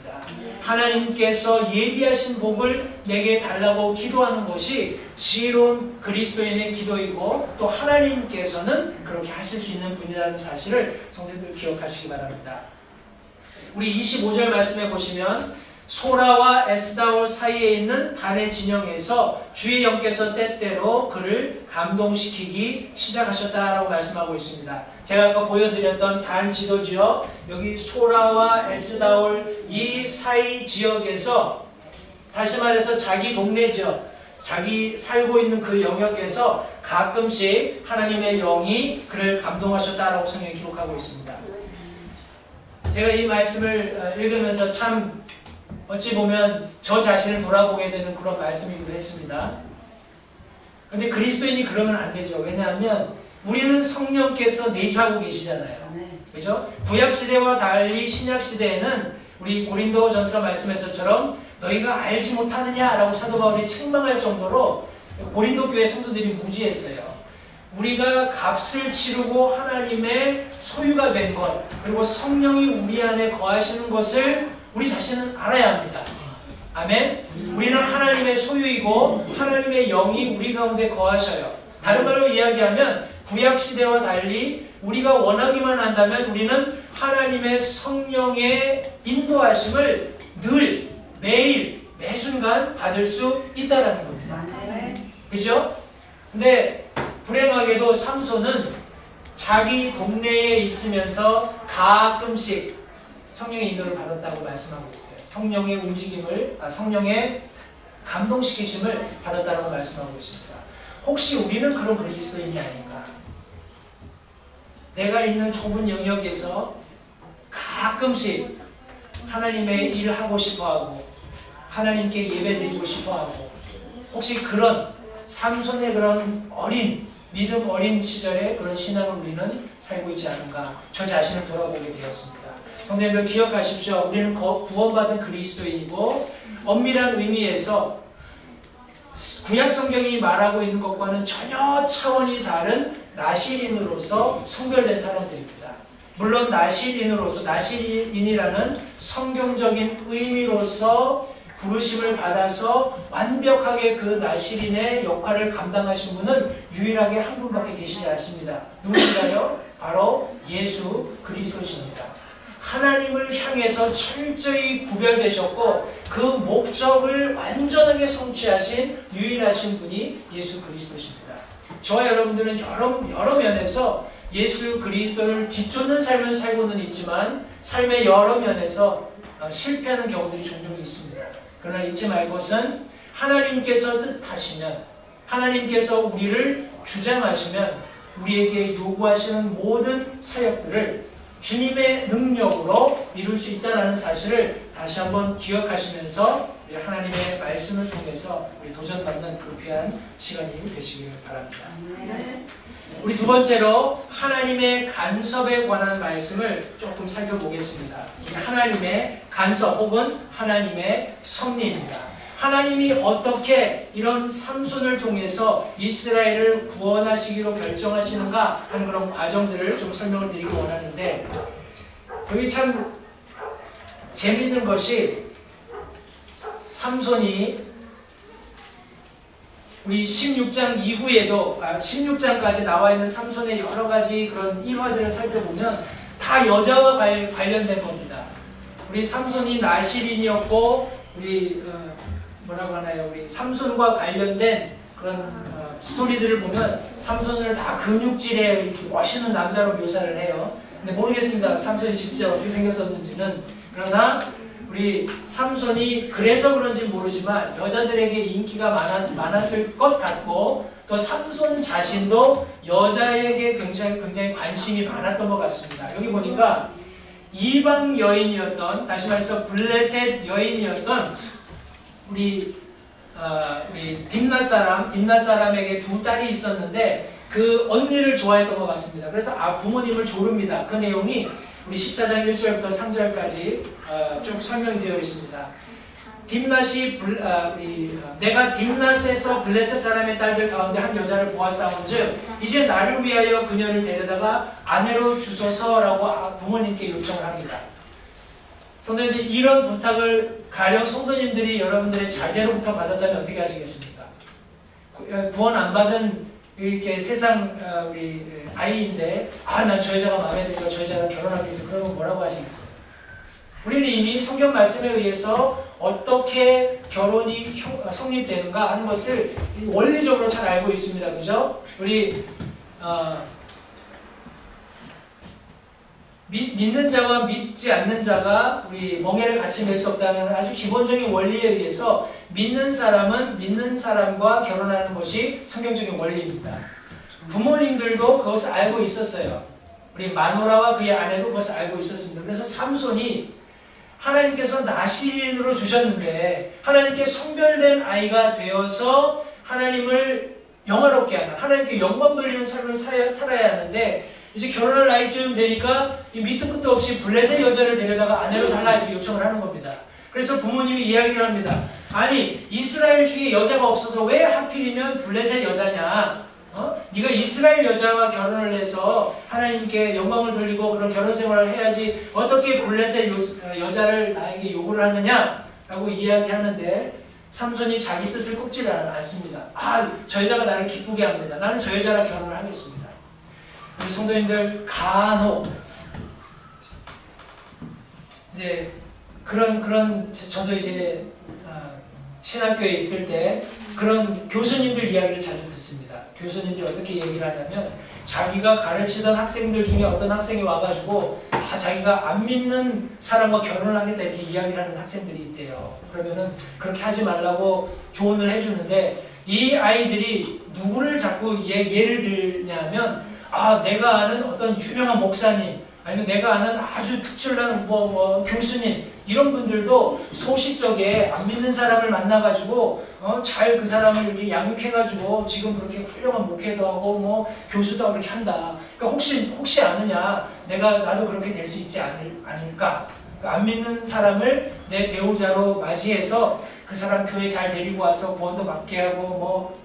하나님께서 예비하신 복을 내게 달라고 기도하는 것이 지혜로운 그리스도인의 기도이고, 또 하나님께서는 그렇게 하실 수 있는 분이라는 사실을 성도님들 기억하시기 바랍니다. 우리 25절 말씀해 보시면 소라와 에스다올 사이에 있는 단의 진영에서 주의 영께서 때때로 그를 감동시키기 시작하셨다라고 말씀하고 있습니다. 제가 아까 보여드렸던 단 지도지역, 여기 소라와 에스다올 이 사이 지역에서, 다시 말해서 자기 동네 지역, 자기 살고 있는 그 영역에서 가끔씩 하나님의 영이 그를 감동하셨다라고 성경이 기록하고 있습니다. 제가 이 말씀을 읽으면서 참 어찌 보면 저 자신을 돌아보게 되는 그런 말씀이기도 했습니다. 그런데 그리스도인이 그러면 안 되죠. 왜냐하면 우리는 성령께서 내주하고 계시잖아요. 그죠? 구약시대와 달리 신약시대에는 우리 고린도전서 말씀에서처럼 너희가 알지 못하느냐라고 사도 바울이 책망할 정도로 고린도 교회 성도들이 무지했어요. 우리가 값을 치르고 하나님의 소유가 된 것, 그리고 성령이 우리 안에 거하시는 것을 우리 자신은 알아야 합니다. 아멘? 우리는 하나님의 소유이고 하나님의 영이 우리 가운데 거하셔요. 다른 말로 이야기하면 구약시대와 달리 우리가 원하기만 한다면 우리는 하나님의 성령의 인도하심을 늘, 매일, 매순간 받을 수 있다는 겁니다. 그죠? 근데 불행하게도 삼손은 자기 동네에 있으면서 가끔씩 성령의 인도를 받았다고 말씀하고 있어요. 성령의 움직임을, 성령의 감동시키심을 받았다고 말씀하고 있습니다. 혹시 우리는 그런 그리스도인이 아닌가? 내가 있는 좁은 영역에서 가끔씩 하나님의 일을 하고 싶어하고 하나님께 예배드리고 싶어하고, 혹시 그런 삼손의 그런 믿음 어린 시절의 그런 신앙을 우리는 살고 있지 않은가? 저 자신을 돌아보게 되었습니다. 성도님들 기억하십시오. 우리는 구원받은 그리스도인이고 엄밀한 의미에서 구약 성경이 말하고 있는 것과는 전혀 차원이 다른 나실인으로서 성별된 사람들입니다. 물론 나실인이라는 성경적인 의미로서 부르심을 받아서 완벽하게 그 나실인의 역할을 감당하신 분은 유일하게 한 분밖에 계시지 않습니다. 누구인가요? 바로 예수 그리스도십니다. 하나님을 향해서 철저히 구별되셨고 그 목적을 완전하게 성취하신 유일하신 분이 예수 그리스도십니다. 저와 여러분들은 여러 면에서 예수 그리스도를 뒤쫓는 삶을 살고는 있지만 삶의 여러 면에서 실패하는 경우들이 종종 있습니다. 그러나 잊지 말 것은 하나님께서 뜻하시면, 하나님께서 우리를 주장하시면 우리에게 요구하시는 모든 사역들을 주님의 능력으로 이룰 수 있다는 사실을 다시 한번 기억하시면서 우리 하나님의 말씀을 통해서 우리 도전받는 그 귀한 시간이 되시기를 바랍니다. 우리 두 번째로 하나님의 간섭에 관한 말씀을 조금 살펴보겠습니다. 이게 하나님의 간섭 혹은 하나님의 섭리입니다. 하나님이 어떻게 이런 삼손을 통해서 이스라엘을 구원하시기로 결정하시는가 하는 그런 과정들을 좀 설명을 드리기 원하는데, 여기 참 재미있는 것이 삼손이 우리 16장 이후에도 16장까지 나와 있는 삼손의 여러 가지 그런 일화들을 살펴보면 다 여자와 관련된 겁니다. 우리 삼손이 나실인이었고 우리 뭐라고 하나요? 우리 삼손과 관련된 그런 스토리들을 보면 삼손을 다 근육질의 이렇게 멋있는 남자로 묘사를 해요. 근데 모르겠습니다. 삼손이 진짜 어떻게 생겼었는지는. 그러나 우리 삼손이 그래서 그런지 모르지만 여자들에게 인기가 많았을 것 같고, 또 삼손 자신도 여자에게 굉장히 관심이 많았던 것 같습니다. 여기 보니까 이방 여인이었던, 다시 말해서 블레셋 여인이었던 우리 딥낫 사람에게 두 딸이 있었는데 그 언니를 좋아했던 것 같습니다. 그래서 부모님을 조릅니다. 그 내용이 우리 14장 1절부터 3절까지 쭉 설명이 되어 있습니다. 내가 딥낫에서 블레셋 사람의 딸들 가운데 한 여자를 보았사온즉 이제 나를 위하여 그녀를 데려다가 아내로 주소서라고 부모님께 요청을 합니다. 성도님들, 이런 부탁을 가령 성도님들이 여러분들의 자제로부터 받았다면 어떻게 하시겠습니까? 구원 안 받은 이렇게 세상 우리 아이인데 나 저 여자가 마음에 들니까 저 여자랑 결혼하기 위해서, 그러면 뭐라고 하시겠어요? 우리는 이미 성경 말씀에 의해서 어떻게 결혼이 성립되는가 하는 것을 원리적으로 잘 알고 있습니다. 그죠? 우리 믿는 자와 믿지 않는 자가 우리 멍에를 같이 맬 수 없다는 아주 기본적인 원리에 의해서 믿는 사람은 믿는 사람과 결혼하는 것이 성경적인 원리입니다. 부모님들도 그것을 알고 있었어요. 우리 마노라와 그의 아내도 그것을 알고 있었습니다. 그래서 삼손이 하나님께서 나실인으로 주셨는데 하나님께 성별된 아이가 되어서 하나님을 영화롭게 하는, 하나님께 영광 돌리는 삶을 살아야 하는데 이제 결혼할 나이쯤 되니까 이 밑도 끝도 없이 블레셋 여자를 데려다가 아내로 달라 이렇게 요청을 하는 겁니다. 그래서 부모님이 이야기를 합니다. 아니 이스라엘 중에 여자가 없어서 왜 하필이면 블레셋 여자냐? 네가 이스라엘 여자와 결혼을 해서 하나님께 영광을 돌리고 그런 결혼 생활을 해야지 어떻게 블레셋 여자를 나에게 요구를 하느냐? 라고 이야기하는데 삼손이 자기 뜻을 꺾지 않습니다. 저 여자가 나를 기쁘게 합니다. 나는 저 여자랑 결혼을 하겠습니다. 우리 성도님들 간혹 이제 그런 저도 이제 신학교에 있을 때 그런 교수님들 이야기를 자주 듣습니다. 교수님들이 어떻게 얘기를 하냐면 자기가 가르치던 학생들 중에 어떤 학생이 와가지고 자기가 안 믿는 사람과 결혼을 하겠다 이렇게 이야기를 하는 학생들이 있대요. 그러면은 그렇게 하지 말라고 조언을 해주는데 이 아이들이 누구를 자꾸 예를 들냐면 내가 아는 어떤 유명한 목사님 아니면 내가 아는 아주 특출난 교수님 이런 분들도 소시적에 안 믿는 사람을 만나가지고 잘 그 사람을 이렇게 양육해가지고 지금 그렇게 훌륭한 목회도 하고 교수도 하고 그렇게 한다. 그러니까 혹시 아느냐? 나도 그렇게 될 수 있지 않을까? 그러니까 안 믿는 사람을 내 배우자로 맞이해서 그 사람 교회 잘 데리고 와서 구원도 받게 하고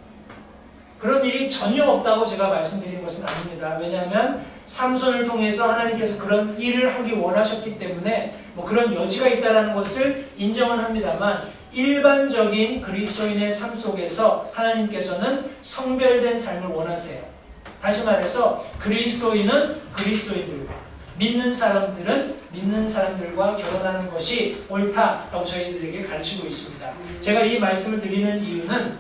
그런 일이 전혀 없다고 제가 말씀드린 것은 아닙니다. 왜냐하면 삼손을 통해서 하나님께서 그런 일을 하기 원하셨기 때문에 그런 여지가 있다는 것을 인정은 합니다만 일반적인 그리스도인의 삶 속에서 하나님께서는 성별된 삶을 원하세요. 다시 말해서 그리스도인은 그리스도인들과 믿는 사람들은 믿는 사람들과 결혼하는 것이 옳다라고 저희들에게 가르치고 있습니다. 제가 이 말씀을 드리는 이유는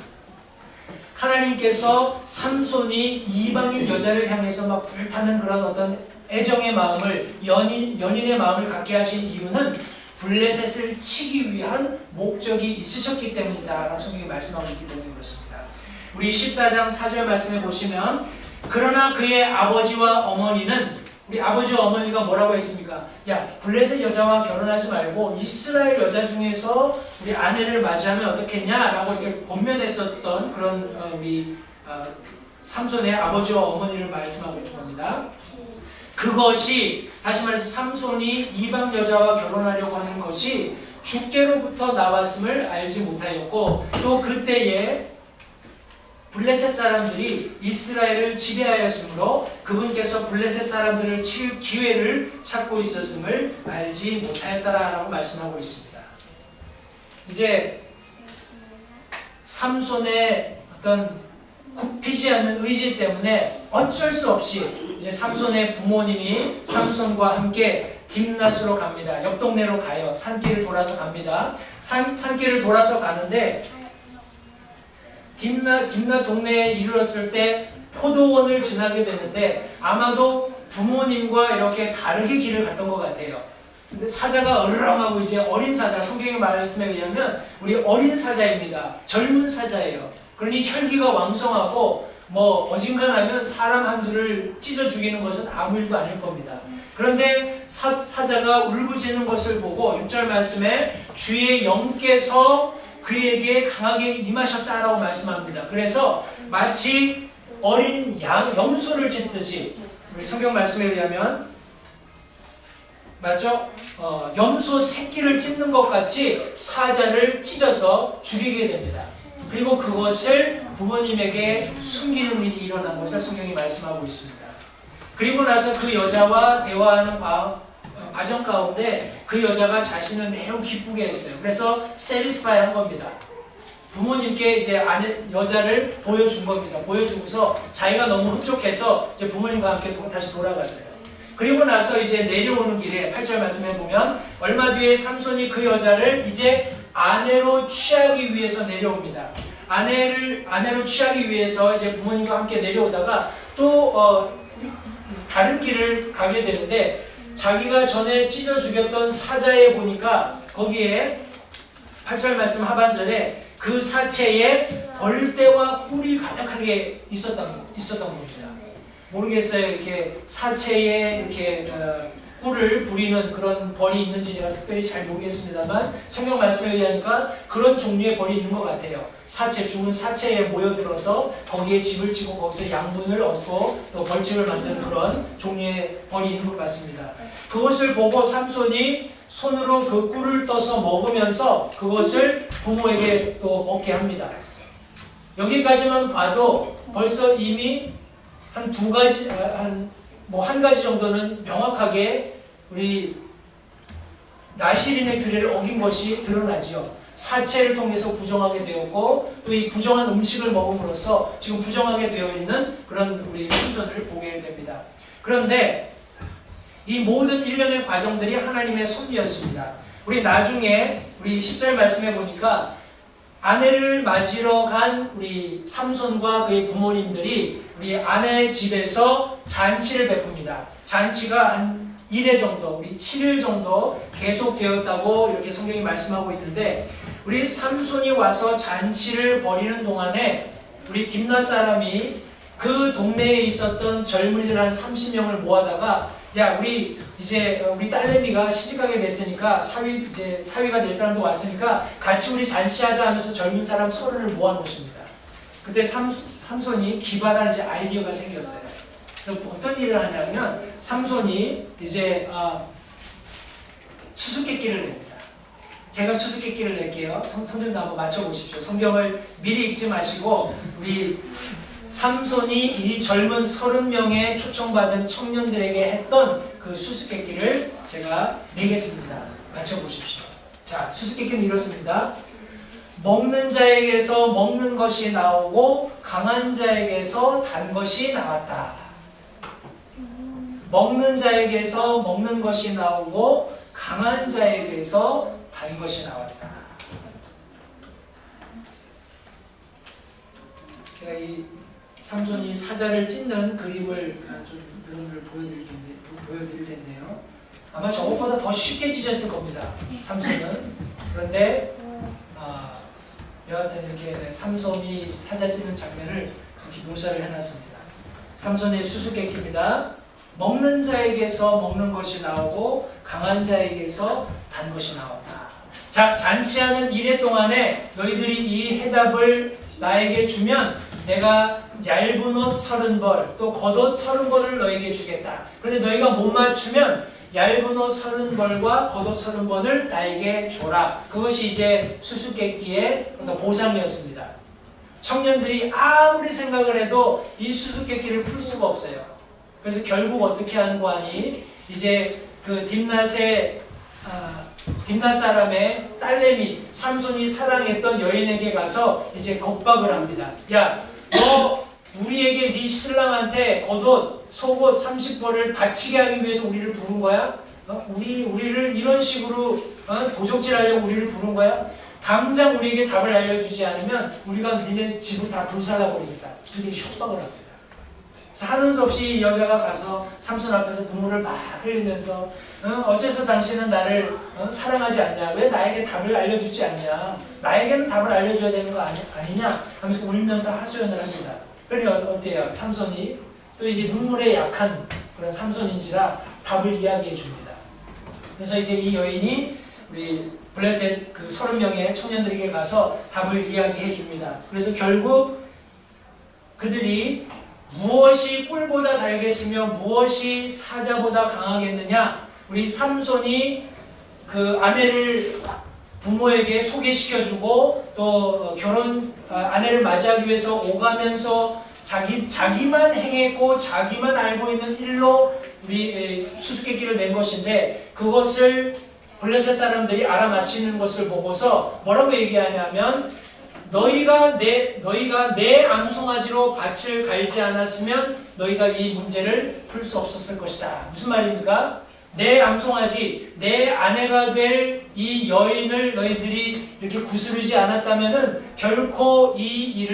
하나님께서 삼손이 이방인 여자를 향해서 막 불타는 그런 어떤 애정의 마음을 연인의 마음을 갖게 하신 이유는 블레셋을 치기 위한 목적이 있으셨기 때문이다 라고 성경이 말씀하고 있기 때문에 그렇습니다. 우리 14장 4절 말씀에 보시면 그러나 그의 아버지와 어머니는 우리 아버지와 어머니가 뭐라고 했습니까? 야 블레셋 여자와 결혼하지 말고 이스라엘 여자 중에서 우리 아내를 맞이하면 어떻겠냐? 라고 이렇게 권면했었던 그런 우리 삼손의 아버지와 어머니를 말씀하고 있는 겁니다. 그것이 다시 말해서 삼손이 이방 여자와 결혼하려고 하는 것이 주께로부터 나왔음을 알지 못하였고 또 그때에 블레셋 사람들이 이스라엘을 지배하였으므로 그분께서 블레셋 사람들을 칠 기회를 찾고 있었음을 알지 못하였다라고 말씀하고 있습니다. 이제 삼손의 어떤 굽히지 않는 의지 때문에 어쩔 수 없이 이제 삼손의 부모님이 삼손과 함께 딥낫으로 갑니다. 옆 동네로 가요. 산길을 돌아서 갑니다. 산길을 돌아서 가는데 딥낫 동네에 이르렀을 때 포도원을 지나게 되는데 아마도 부모님과 이렇게 다르게 길을 갔던 것 같아요. 근데 사자가 어르렁하고 이제 어린 사자, 성경의 말씀에 의하면 우리 어린 사자입니다. 젊은 사자예요. 그러니 혈기가 왕성하고 어진간하면 사람 한두를 찢어 죽이는 것은 아무 일도 아닐 겁니다. 그런데 사자가 울부짖는 것을 보고 6절 말씀에 주의 영께서 그에게 강하게 임하셨다라고 말씀합니다. 그래서 마치 어린 염소를 찢듯이 우리 성경 말씀에 의하면 맞죠? 염소 새끼를 찢는 것 같이 사자를 찢어서 죽이게 됩니다. 그리고 그것을 부모님에게 숨기는 일이 일어난 것을 성경이 말씀하고 있습니다. 그리고 나서 그 여자와 대화하는 과정 가운데 그 여자가 자신을 매우 기쁘게 했어요. 그래서 세리스파이 한 겁니다. 부모님께 이제 여자를 보여준 겁니다. 보여주고서 자기가 너무 흡족해서 이제 부모님과 함께 다시 돌아갔어요. 그리고 나서 이제 내려오는 길에 8절 말씀해 보면 얼마 뒤에 삼손이 그 여자를 이제 아내로 취하기 위해서 내려옵니다. 아내로 취하기 위해서 이제 부모님과 함께 내려오다가 또 다른 길을 가게 되는데 자기가 전에 찢어 죽였던 사자에 보니까 거기에 8절 말씀 하반절에 그 사체에 벌떼와 꿀이 가득하게 있었던 겁니다. 모르겠어요. 이렇게 사체에 이렇게 꿀을 부리는 그런 벌이 있는지 제가 특별히 잘 모르겠습니다만 성경 말씀에 의하니까 그런 종류의 벌이 있는 것 같아요. 죽은 사체에 모여들어서 거기에 집을 치고 거기서 양분을 얻고 또 벌집을 만드는 그런 종류의 벌이 있는 것 같습니다. 그것을 보고 삼손이 손으로 그 꿀을 떠서 먹으면서 그것을 부모에게 또 먹게 합니다. 여기까지만 봐도 벌써 이미 한 가지 정도는 명확하게 우리 나실인의 규례를 어긴 것이 드러나지요. 사체를 통해서 부정하게 되었고 또 이 부정한 음식을 먹음으로써 지금 부정하게 되어 있는 그런 우리 삼손을 보게 됩니다. 그런데 이 모든 일련의 과정들이 하나님의 섭리였습니다. 우리 나중에 우리 10절 말씀해 보니까 아내를 맞으러 간 우리 삼손과 그의 부모님들이 우리 아내의 집에서 잔치를 베풉니다. 잔치가 한 1회 정도, 우리 7일 정도 계속되었다고 이렇게 성경이 말씀하고 있는데 우리 삼손이 와서 잔치를 벌이는 동안에 우리 딥낫 사람이 그 동네에 있었던 젊은이들 한 30명을 모아다가 야 우리 딸내미가 시집가게 됐으니까 사위가 될 사람도 왔으니까 같이 우리 잔치하자 하면서 젊은 사람 30을 모아놓습니다. 그때 삼손이 기발한 이제 아이디어가 생겼어요. 그래서 어떤 일을 하냐면 삼손이 이제 수수께끼를 냅니다. 제가 수수께끼를 낼게요. 성경도 한번 맞춰보십시오. 성경을 미리 읽지 마시고 우리 삼손이 이 젊은 30명의 초청받은 청년들에게 했던 그 수수께끼를 제가 내겠습니다. 맞춰보십시오. 자, 수수께끼는 이렇습니다. 먹는 자에게서 먹는 것이 나오고 강한 자에게서 단 것이 나왔다. 먹는 자에게서 먹는 것이 나오고 강한 자에게서 단 것이 나왔다. 제가 이 삼손이 사자를 찢는 그림을 좀 여러분들 보여드릴 텐데요. 아마 저것보다 더 쉽게 찢었을 겁니다. 삼손은. 그런데 여하튼 이렇게 삼손이 사자 찢는 장면을 이렇게 묘사를 해놨습니다. 삼손의 수수께끼입니다. 먹는 자에게서 먹는 것이 나오고 강한 자에게서 단 것이 나온다. 자, 잔치하는 1회 동안에 너희들이 이 해답을 나에게 주면 내가 얇은 옷 30벌 또 겉옷 30벌을 너에게 주겠다. 그런데 너희가 못 맞추면 얇은 옷 30벌과 겉옷 30벌을 나에게 줘라. 그것이 이제 수수께끼의 어떤 보상이었습니다. 청년들이 아무리 생각을 해도 이 수수께끼를 풀 수가 없어요. 그래서 결국 어떻게 하는 거 아니? 이제 그 딥낫 사람의 딸내미 삼손이 사랑했던 여인에게 가서 이제 겁박을 합니다. 야, 너 우리에게 네 신랑한테 겉옷, 속옷 30벌을 바치게 하기 위해서 우리를 부른 거야? 우리를 이런 식으로 도적질하려고 우리를 부른 거야? 당장 우리에게 답을 알려주지 않으면 우리가 니네 집을 다 불살라버리겠다. 이렇게 협박을 합니다. 그래서 하는 수 없이 이 여자가 가서 삼손 앞에서 눈물을 막 흘리면서 어째서 당신은 나를 사랑하지 않냐? 왜 나에게 답을 알려주지 않냐? 나에게는 답을 알려줘야 되는 거 아니냐? 하면서 울면서 하소연을 합니다. 그러니 어때요? 삼손이 또 이제 눈물에 약한 그런 삼손인지라 답을 이야기해 줍니다. 그래서 이제 이 여인이 우리 블레셋 그 30명의 청년들에게 가서 답을 이야기해 줍니다. 그래서 결국 그들이 무엇이 꿀보다 달겠으며 무엇이 사자보다 강하겠느냐? 우리 삼손이 그 아내를 부모에게 소개시켜주고 또 아내를 맞이하기 위해서 오가면서 자기만 행했고 자기만 알고 있는 일로 우리 수수께끼를 낸 것인데 그것을 블레셋 사람들이 알아맞히는 것을 보고서 뭐라고 얘기하냐면 너희가 내 암송아지로 밭을 갈지 않았으면 너희가 이 문제를 풀 수 없었을 것이다. 무슨 말입니까? 내 암송아지, 내 아내가 될 이 여인을 너희들이 이렇게 구스르지 않았다면은 결코 이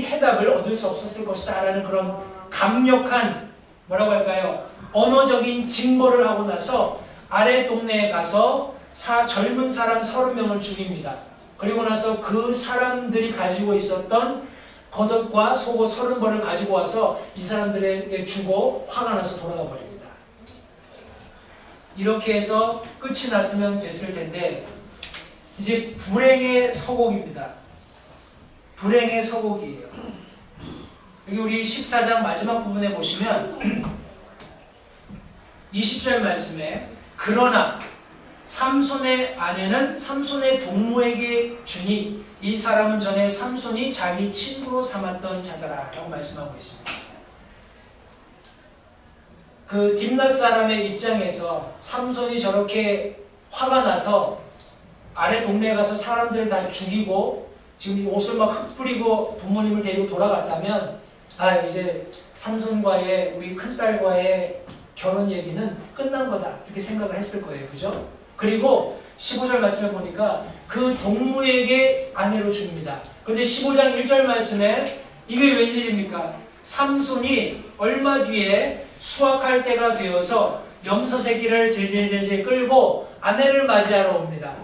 해답을 얻을 수 없었을 것이다. 라는 그런 강력한, 뭐라고 할까요? 언어적인 징벌을 하고 나서 아래 동네에 가서 젊은 사람 30명을 죽입니다. 그리고 나서 그 사람들이 가지고 있었던 겉옷과 속옷 30벌을 가지고 와서 이 사람들에게 주고 화가 나서 돌아가 버립니다. 이렇게 해서 끝이 났으면 됐을 텐데 이제 불행의 서곡입니다. 불행의 서곡이에요. 여기 우리 14장 마지막 부분에 보시면 20절 말씀에 그러나 삼손의 아내는 삼손의 동무에게 주니 이 사람은 전에 삼손이 자기 친구로 삼았던 자더라 라고 말씀하고 있습니다. 그 딥낫 사람의 입장에서 삼손이 저렇게 화가 나서 아래 동네에 가서 사람들을 다 죽이고 지금 옷을 막 흩뿌리고 부모님을 데리고 돌아갔다면 이제 삼손과의 우리 큰딸과의 결혼 얘기는 끝난 거다 이렇게 생각을 했을 거예요. 그죠? 그리고 15절 말씀에 보니까 그 동무에게 아내로 줍니다. 그런데 15장 1절 말씀에 이게 웬일입니까? 삼손이 얼마 뒤에 수확할 때가 되어서 염소 새끼를 질질질질 끌고 아내를 맞이하러 옵니다.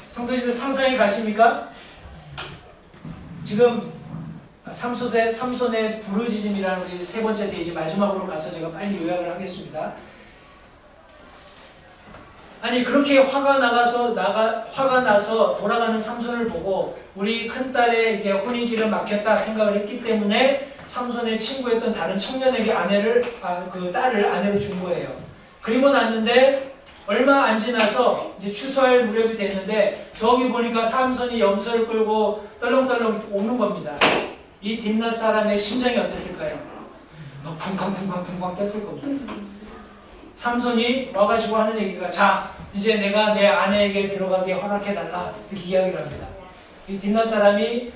성도님들 상상이 가십니까? 지금 삼손의 부르짖음이라는 우리 세 번째 페이지 마지막으로 가서 제가 빨리 요약을 하겠습니다. 아니 그렇게 화가 나서 돌아가는 삼손을 보고 우리 큰딸의 이제 혼인길은 막혔다 생각을 했기 때문에 삼손의 친구였던 다른 청년에게 그 딸을 아내로 준 거예요. 그리고 났는데 얼마 안 지나서 이제 추수할 무렵이 됐는데 저기 보니까 삼손이 염소를 끌고 떨렁떨렁 오는 겁니다. 이 딥낫 사람의 심정이 어땠을까요? 쿵쾅쿵쾅쿵쾅 뗐을 겁니다. 삼손이 와가지고 하는 얘기가 자 이제 내가 내 아내에게 들어가게 허락해달라 이렇게 이야기를 합니다. 이 딥낫 사람이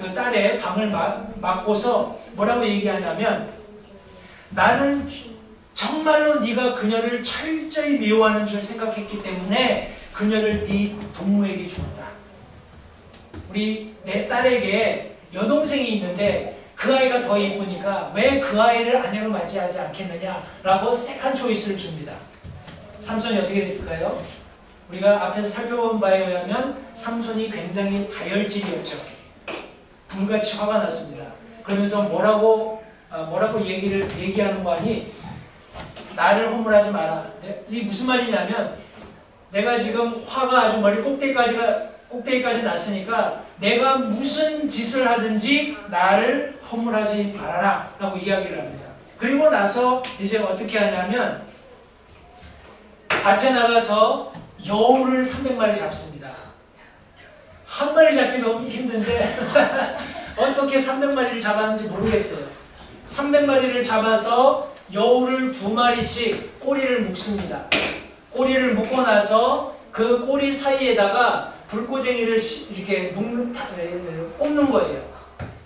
그 딸의 방을 막고서 뭐라고 얘기하냐면 나는 정말로 네가 그녀를 철저히 미워하는 줄 생각했기 때문에 그녀를 네 동무에게 주었다. 내 딸에게 여동생이 있는데 그 아이가 더 이쁘니까 왜 그 아이를 아내로 맞이하지 않겠느냐라고 세컨 초이스를 줍니다. 삼손이 어떻게 됐을까요? 우리가 앞에서 살펴본 바에 의하면 삼손이 굉장히 다혈질이었죠. 불같이 화가 났습니다. 그러면서 뭐라고 얘기하는 거 아니? 나를 허물하지 마라. 이게 무슨 말이냐면 내가 지금 화가 아주 머리 꼭대기까지 났으니까 내가 무슨 짓을 하든지 나를 허물하지 말아라 라고 이야기를 합니다. 그리고 나서 이제 어떻게 하냐면 밭에 나가서 여우를 300마리 잡습니다. 한 마리 잡기 너무 힘든데 어떻게 300마리를 잡았는지 모르겠어요. 300마리를 잡아서 여우를 2마리씩 꼬리를 묶습니다. 꼬리를 묶고 나서 그 꼬리 사이에다가 불꽃쟁이를 이렇게 꼽는 거예요.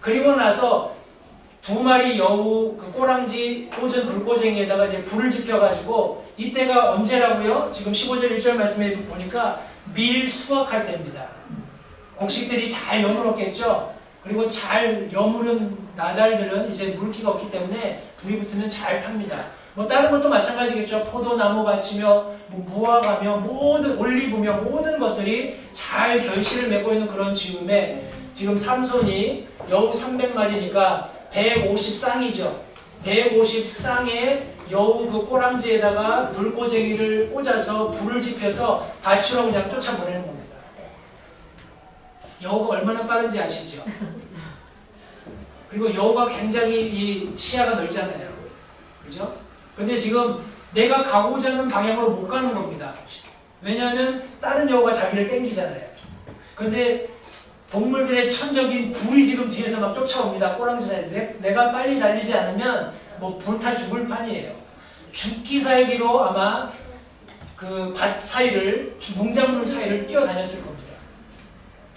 그리고 나서 2마리 여우 그 꼬랑지 꽂은 불꽃쟁이에다가 이제 불을 지펴가지고 이때가 언제라고요? 지금 15절 1절 말씀에 보니까 밀 수확할 때입니다. 곡식들이 잘 여물었겠죠? 그리고 잘 여물은 나달들은 이제 물기가 없기 때문에 불이 붙으면 잘 탑니다. 뭐 다른 것도 마찬가지겠죠. 포도나무 밭이며 무화과며 모든 올리브며 모든 것들이 잘 결실을 맺고 있는 그런 즈음에 지금 삼손이 여우 300마리니까 150쌍이죠. 150쌍의 여우 그 꼬랑지에다가 불꽃쟁이를 꽂아서 불을 지펴서 밭으로 그냥 쫓아보내는 겁니다. 여우가 얼마나 빠른지 아시죠? 그리고 여우가 굉장히 이 시야가 넓잖아요. 그죠? 근데 지금 내가 가고자 하는 방향으로 못 가는 겁니다. 왜냐하면 다른 여우가 자기를 땡기잖아요. 근데 동물들의 천적인 불이 지금 뒤에서 막 쫓아옵니다. 꼬랑지 사이에. 내가 빨리 달리지 않으면 뭐 불타 죽을 판이에요. 죽기 살기로 아마 그 밭 사이를, 농작물 사이를 뛰어다녔을 겁니다.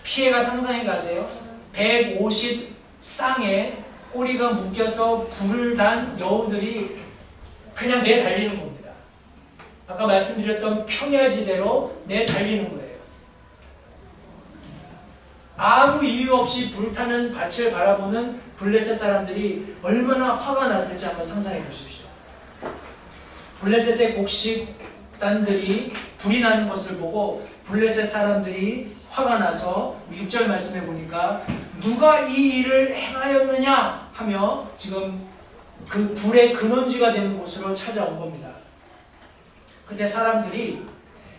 피해가 상상해 가세요. 150 쌍에 꼬리가 묶여서 불을 단 여우들이 그냥 내달리는 겁니다. 아까 말씀드렸던 평야지대로 내달리는 거예요. 아무 이유 없이 불타는 밭을 바라보는 블레셋 사람들이 얼마나 화가 났을지 한번 상상해 보십시오. 블레셋의 곡식단들이 불이 나는 것을 보고 블레셋 사람들이 화가 나서 6절 말씀해 보니까 누가 이 일을 행하였느냐 하며 지금 그 불의 근원지가 되는 곳으로 찾아온 겁니다. 그때 사람들이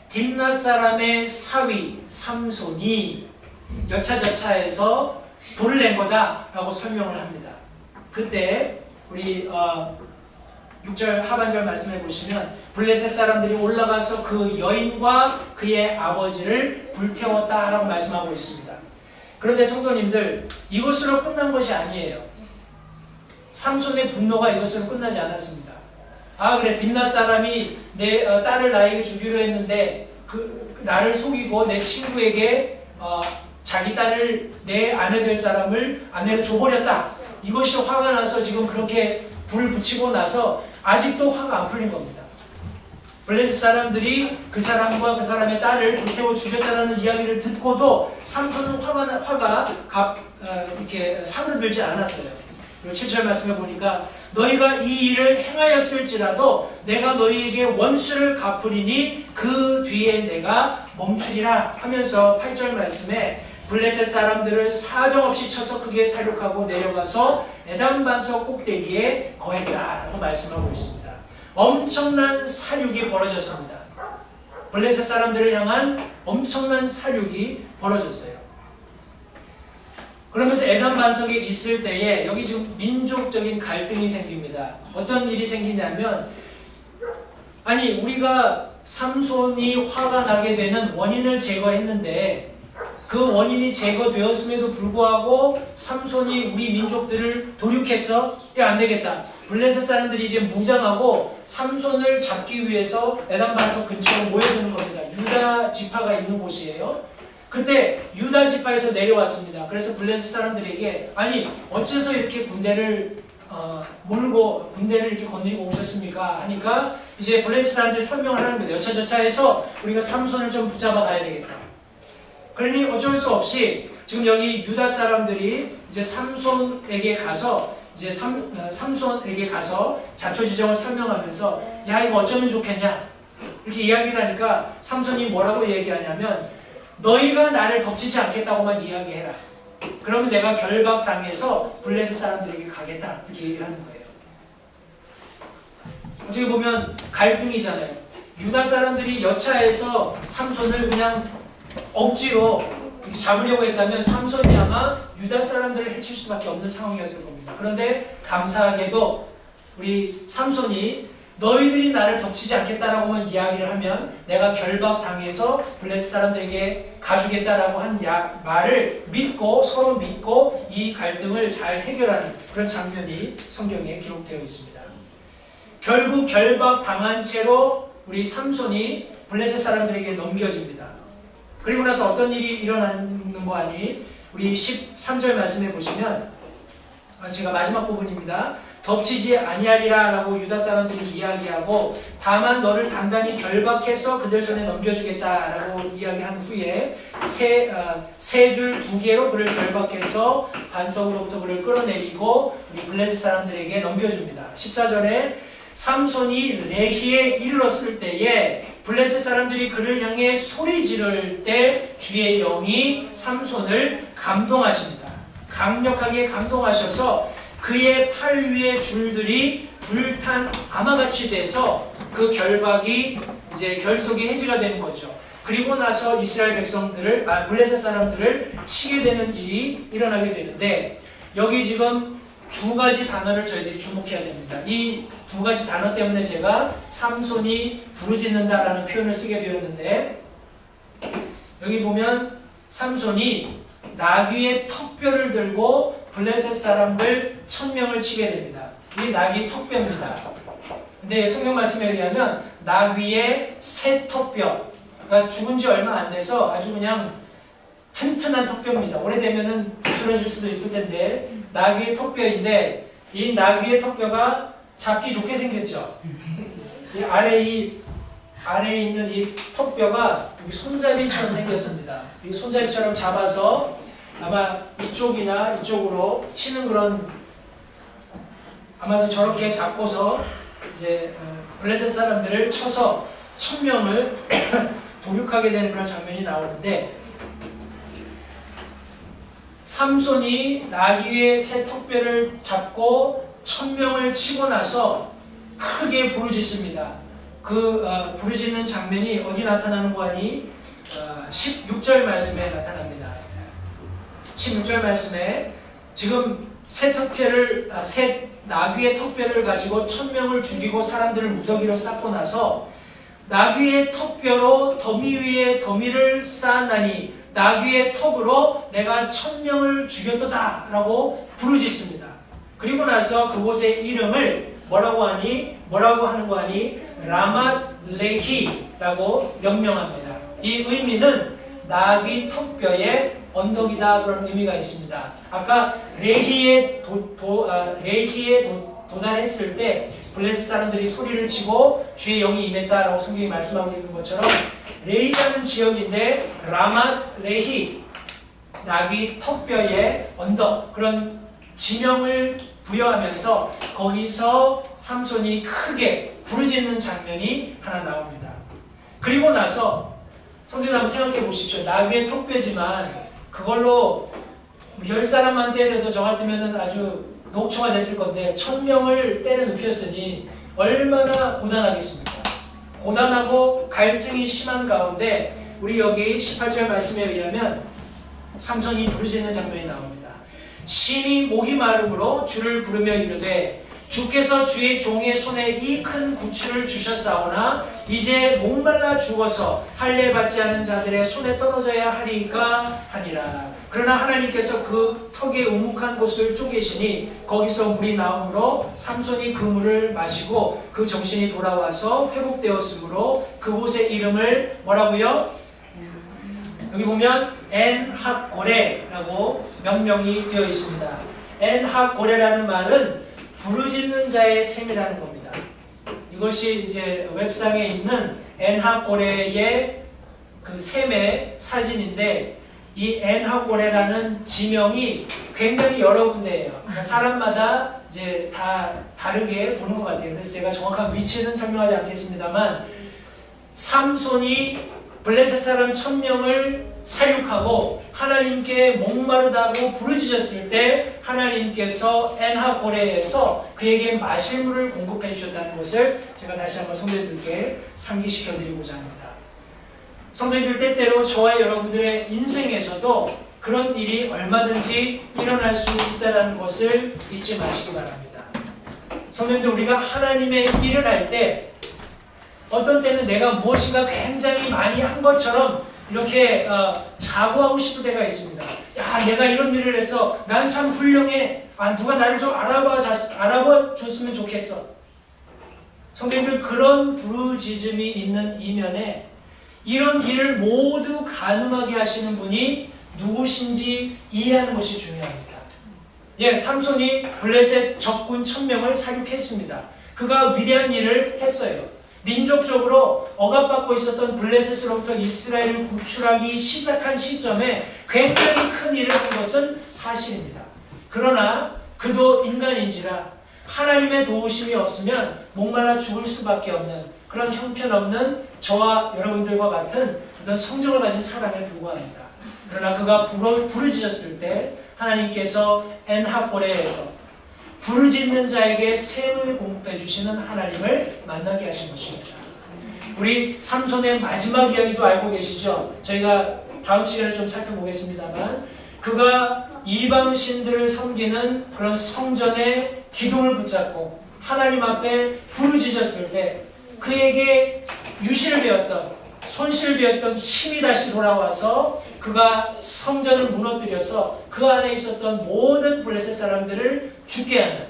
딥낫 사람의 사위 삼손이 여차저차해서 불을 낸 거다 라고 설명을 합니다. 그때 우리 6절 하반절 말씀해 보시면 블레셋 사람들이 올라가서 그 여인과 그의 아버지를 불태웠다 라고 말씀하고 있습니다. 그런데 성도님들, 이것으로 끝난 것이 아니에요. 삼손의 분노가 이것으로 끝나지 않았습니다. 아 그래, 딥낫 사람이 내 딸을 나에게 주기로 했는데 나를 속이고 내 친구에게 자기 딸을 내 아내 될 사람을 아내로 줘버렸다. 이것이 화가 나서 지금 그렇게 불 붙이고 나서 아직도 화가 안 풀린 겁니다. 블레셋 사람들이 그 사람과 그 사람의 딸을 불태워 죽였다는 이야기를 듣고도 삼손은 화가 이렇게 사그러들지 않았어요. 그리고 7절 말씀해 보니까 너희가 이 일을 행하였을지라도 내가 너희에게 원수를 갚으리니 그 뒤에 내가 멈추리라 하면서 8절 말씀에 블레셋 사람들을 사정없이 쳐서 크게 사륙하고 내려가서 에단 반석 꼭대기에 거했다라고 말씀하고 있습니다. 엄청난 사륙이 벌어졌습니다. 블레셋 사람들을 향한 엄청난 사륙이 벌어졌어요. 그러면서 에단 반석에 있을 때에 여기 지금 민족적인 갈등이 생깁니다. 어떤 일이 생기냐면, 아니 우리가 삼손이 화가 나게 되는 원인을 제거했는데 그 원인이 제거되었음에도 불구하고 삼손이 우리 민족들을 도륙했어? 야, 안 되겠다. 블레셋 사람들이 이제 무장하고 삼손을 잡기 위해서 에단 반석 근처로 모여드는 겁니다. 유다 지파가 있는 곳이에요. 그때 유다 지파에서 내려왔습니다. 그래서 블레셋 사람들에게 아니 어째서 이렇게 군대를 몰고 군대를 이렇게 거느리고 오셨습니까? 하니까 이제 블레셋 사람들이 설명을 하는 거예요. 여차저차해서 우리가 삼손을 좀 붙잡아 가야 되겠다. 그러니 어쩔 수 없이 지금 여기 유다 사람들이 이제 삼손에게 가서 자초지종을 설명하면서 야 이거 어쩌면 좋겠냐 이렇게 이야기를 하니까 삼손이 뭐라고 얘기하냐면 너희가 나를 덮치지 않겠다고만 이야기해라. 그러면 내가 결박당해서 블레셋 사람들에게 가겠다 이렇게 얘기를 하는 거예요. 어떻게 보면 갈등이잖아요. 유다 사람들이 여차해서 삼손을 그냥 억지로 잡으려고 했다면 삼손이 아마 유다 사람들을 해칠 수밖에 없는 상황이었을 겁니다. 그런데 감사하게도 우리 삼손이 너희들이 나를 덮치지 않겠다라고만 이야기를 하면 내가 결박당해서 블레셋 사람들에게 가주겠다라고 한 말을 믿고 서로 믿고 이 갈등을 잘 해결하는 그런 장면이 성경에 기록되어 있습니다. 결국 결박당한 채로 우리 삼손이 블레셋 사람들에게 넘겨집니다. 그리고 나서 어떤 일이 일어나는 거 아니? 우리 13절 말씀해 보시면 제가 마지막 부분입니다. 덮치지 아니하리라 라고 유다 사람들이 이야기하고 다만 너를 단단히 결박해서 그들 손에 넘겨주겠다 라고 이야기한 후에 세 줄 2개로 그를 결박해서 반석으로부터 그를 끌어내리고 우리 블레셋 사람들에게 넘겨줍니다. 14절에 삼손이 레히에 이르렀을 때에 블레셋 사람들이 그를 향해 소리 지를 때 주의 영이 삼손을 감동하십니다. 강력하게 감동하셔서 그의 팔 위에 줄들이 불탄 아마같이 돼서 그 결박이 이제 결속이 해지가 되는 거죠. 그리고 나서 이스라엘 백성들을 블레셋 사람들을 치게 되는 일이 일어나게 되는데 여기 지금 2가지 단어를 저희들이 주목해야 됩니다. 이 2가지 단어 때문에 제가 삼손이 부르짖는다라는 표현을 쓰게 되었는데 여기 보면 삼손이 나귀의 턱뼈를 들고 블레셋 사람들 1000명을 치게 됩니다. 이 나귀 턱뼈입니다. 근데 성경 말씀에 의하면 나귀의 새 턱뼈, 그러니까 죽은 지 얼마 안 돼서 아주 그냥 튼튼한 턱뼈입니다. 오래되면은 부스러질 수도 있을 텐데 나귀의 턱뼈인데 이 나귀의 턱뼈가 잡기 좋게 생겼죠. 이 아래에 있는 이 턱뼈가 여기 손잡이처럼 생겼습니다. 이 손잡이처럼 잡아서 아마 이쪽이나 이쪽으로 치는 그런 아마도 저렇게 잡고서 이제 블레셋 사람들을 쳐서 1000명을 도륙하게 되는 그런 장면이 나오는데 삼손이 나귀의 새 턱뼈를 잡고 1000명을 치고 나서 크게 부르짖습니다. 그 부르짖는 장면이 어디 나타나는 거 아니? 16절 말씀에 나타납니다. 16절 말씀에 지금 새 나귀의 턱뼈를 가지고 1000명을 죽이고 사람들을 무더기로 쌓고 나서 나귀의 턱뼈로 더미 위에 더미를 쌓았나니 나귀의 턱으로 내가 1000명을 죽였도다 라고 부르짖습니다. 그리고 나서 그곳의 이름을 뭐라고 하는 거 아니? 라맛 레히라고 명명합니다. 이 의미는 나귀 턱뼈의 언덕이다 그런 의미가 있습니다. 아까 레히에 도달했을 때 블레셋 사람들이 소리를 치고 주의 영이 임했다라고 성경이 말씀하고 있는 것처럼 레히라는 지역인데 라맛 레히 나귀 턱뼈의 언덕 그런 지명을 부여하면서 거기서 삼손이 크게 부르짖는 장면이 하나 나옵니다. 그리고 나서 성도님 한번 생각해 보십시오. 나귀의 턱뼈지만 그걸로 10사람만 때려도 저 같으면 아주 녹초가 됐을 건데 1000명을 때려 눕혔으니 얼마나 고단하겠습니까? 고단하고 갈증이 심한 가운데 우리 여기 18절 말씀에 의하면 삼손이 부르짖는 장면이 나옵니다. 심히 목이 마름으로 주를 부르며 이르되 주께서 주의 종의 손에 이 큰 구추를 주셨사오나 이제 목말라 죽어서 할례 받지 않은 자들의 손에 떨어져야 하리까 하니라. 그러나 하나님께서 그 턱의 우묵한 곳을 쪼개시니 거기서 물이 나오므로 삼손이 그 물을 마시고 그 정신이 돌아와서 회복되었으므로 그곳의 이름을 뭐라고요? 여기 보면 엔핫고레라고 명명이 되어 있습니다. 엔핫고레라는 말은 부르짖는 자의 셈이라는 겁니다. 이것이 이제 웹상에 있는 엔핫고레의 그 셈의 사진인데 이 엔핫고레라는 지명이 굉장히 여러 군데예요. 그러니까 사람마다 이제 다 다르게 보는 것 같아요. 그래서 제가 정확한 위치는 설명하지 않겠습니다만 삼손이 블레셋 사람 1000명을 사육하고 하나님께 목마르다고 부르짖었을 때 하나님께서 엔하고레에서 그에게 마실 물을 공급해 주셨다는 것을 제가 다시 한번 성도님들께 상기시켜 드리고자 합니다. 성도님들 때때로 저와 여러분들의 인생에서도 그런 일이 얼마든지 일어날 수 있다는 것을 잊지 마시기 바랍니다. 성도님들 우리가 하나님의 일을 할 때 어떤 때는 내가 무엇인가 굉장히 많이 한 것처럼 이렇게 자부하고 싶을 때가 있습니다. 야, 내가 이런 일을 해서 난 참 훌륭해. 누가 나를 좀 알아봐 줬으면 좋겠어. 성도님들 그런 부르짖음이 있는 이면에 이런 일을 모두 가능하게 하시는 분이 누구신지 이해하는 것이 중요합니다. 예, 삼손이 블레셋 적군 1000명을 사육했습니다. 그가 위대한 일을 했어요. 민족적으로 억압받고 있었던 블레셋으로부터 이스라엘을 구출하기 시작한 시점에 굉장히 큰 일을 한 것은 사실입니다. 그러나 그도 인간인지라 하나님의 도우심이 없으면 목말라 죽을 수밖에 없는 그런 형편없는 저와 여러분들과 같은 어떤 성적을 가진 사람에 불과합니다. 그러나 그가 부르짖었을 때 하나님께서 엔하고레에서 부르짖는 자에게 샘을 공급해 주시는 하나님을 만나게 하신 것입니다. 우리 삼손의 마지막 이야기도 알고 계시죠? 저희가 다음 시간에 좀 살펴보겠습니다만 그가 이방 신들을 섬기는 그런 성전의 기둥을 붙잡고 하나님 앞에 부르짖었을 때 그에게 유실을 배웠던 손실을 배웠던 힘이 다시 돌아와서 그가 성전을 무너뜨려서 그 안에 있었던 모든 블레셋 사람들을 죽게 하는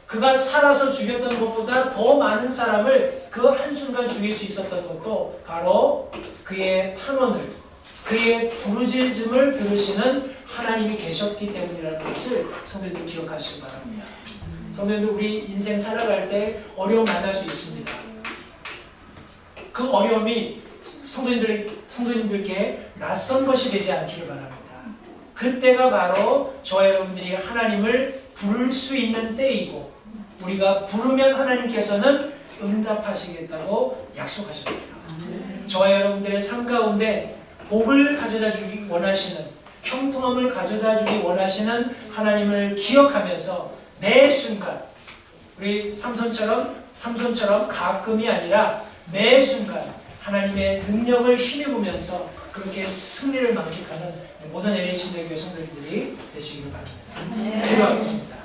그가 살아서 죽였던 것보다 더 많은 사람을 그 한순간 죽일 수 있었던 것도 바로 그의 탄원을 그의 부르짖음을 들으시는 하나님이 계셨기 때문이라는 것을 성도님들 기억하시기 바랍니다. 성도님들 우리 인생 살아갈 때 어려움 만날 수 있습니다. 그 어려움이 성도님들께 낯선 것이 되지 않기를 바랍니다. 그때가 바로 저와 여러분들이 하나님을 부를 수 있는 때이고 우리가 부르면 하나님께서는 응답하시겠다고 약속하셨습니다. 저와 여러분들의 삶 가운데 복을 가져다 주기 원하시는, 형통함을 가져다 주기 원하시는 하나님을 기억하면서 매 순간 우리 삼손처럼 가끔이 아니라 매 순간 하나님의 능력을 힘입으면서 그렇게 승리를 만끽하는 모든 LH대교회 성도님들이 되시기를 바랍니다. 기도하겠습니다.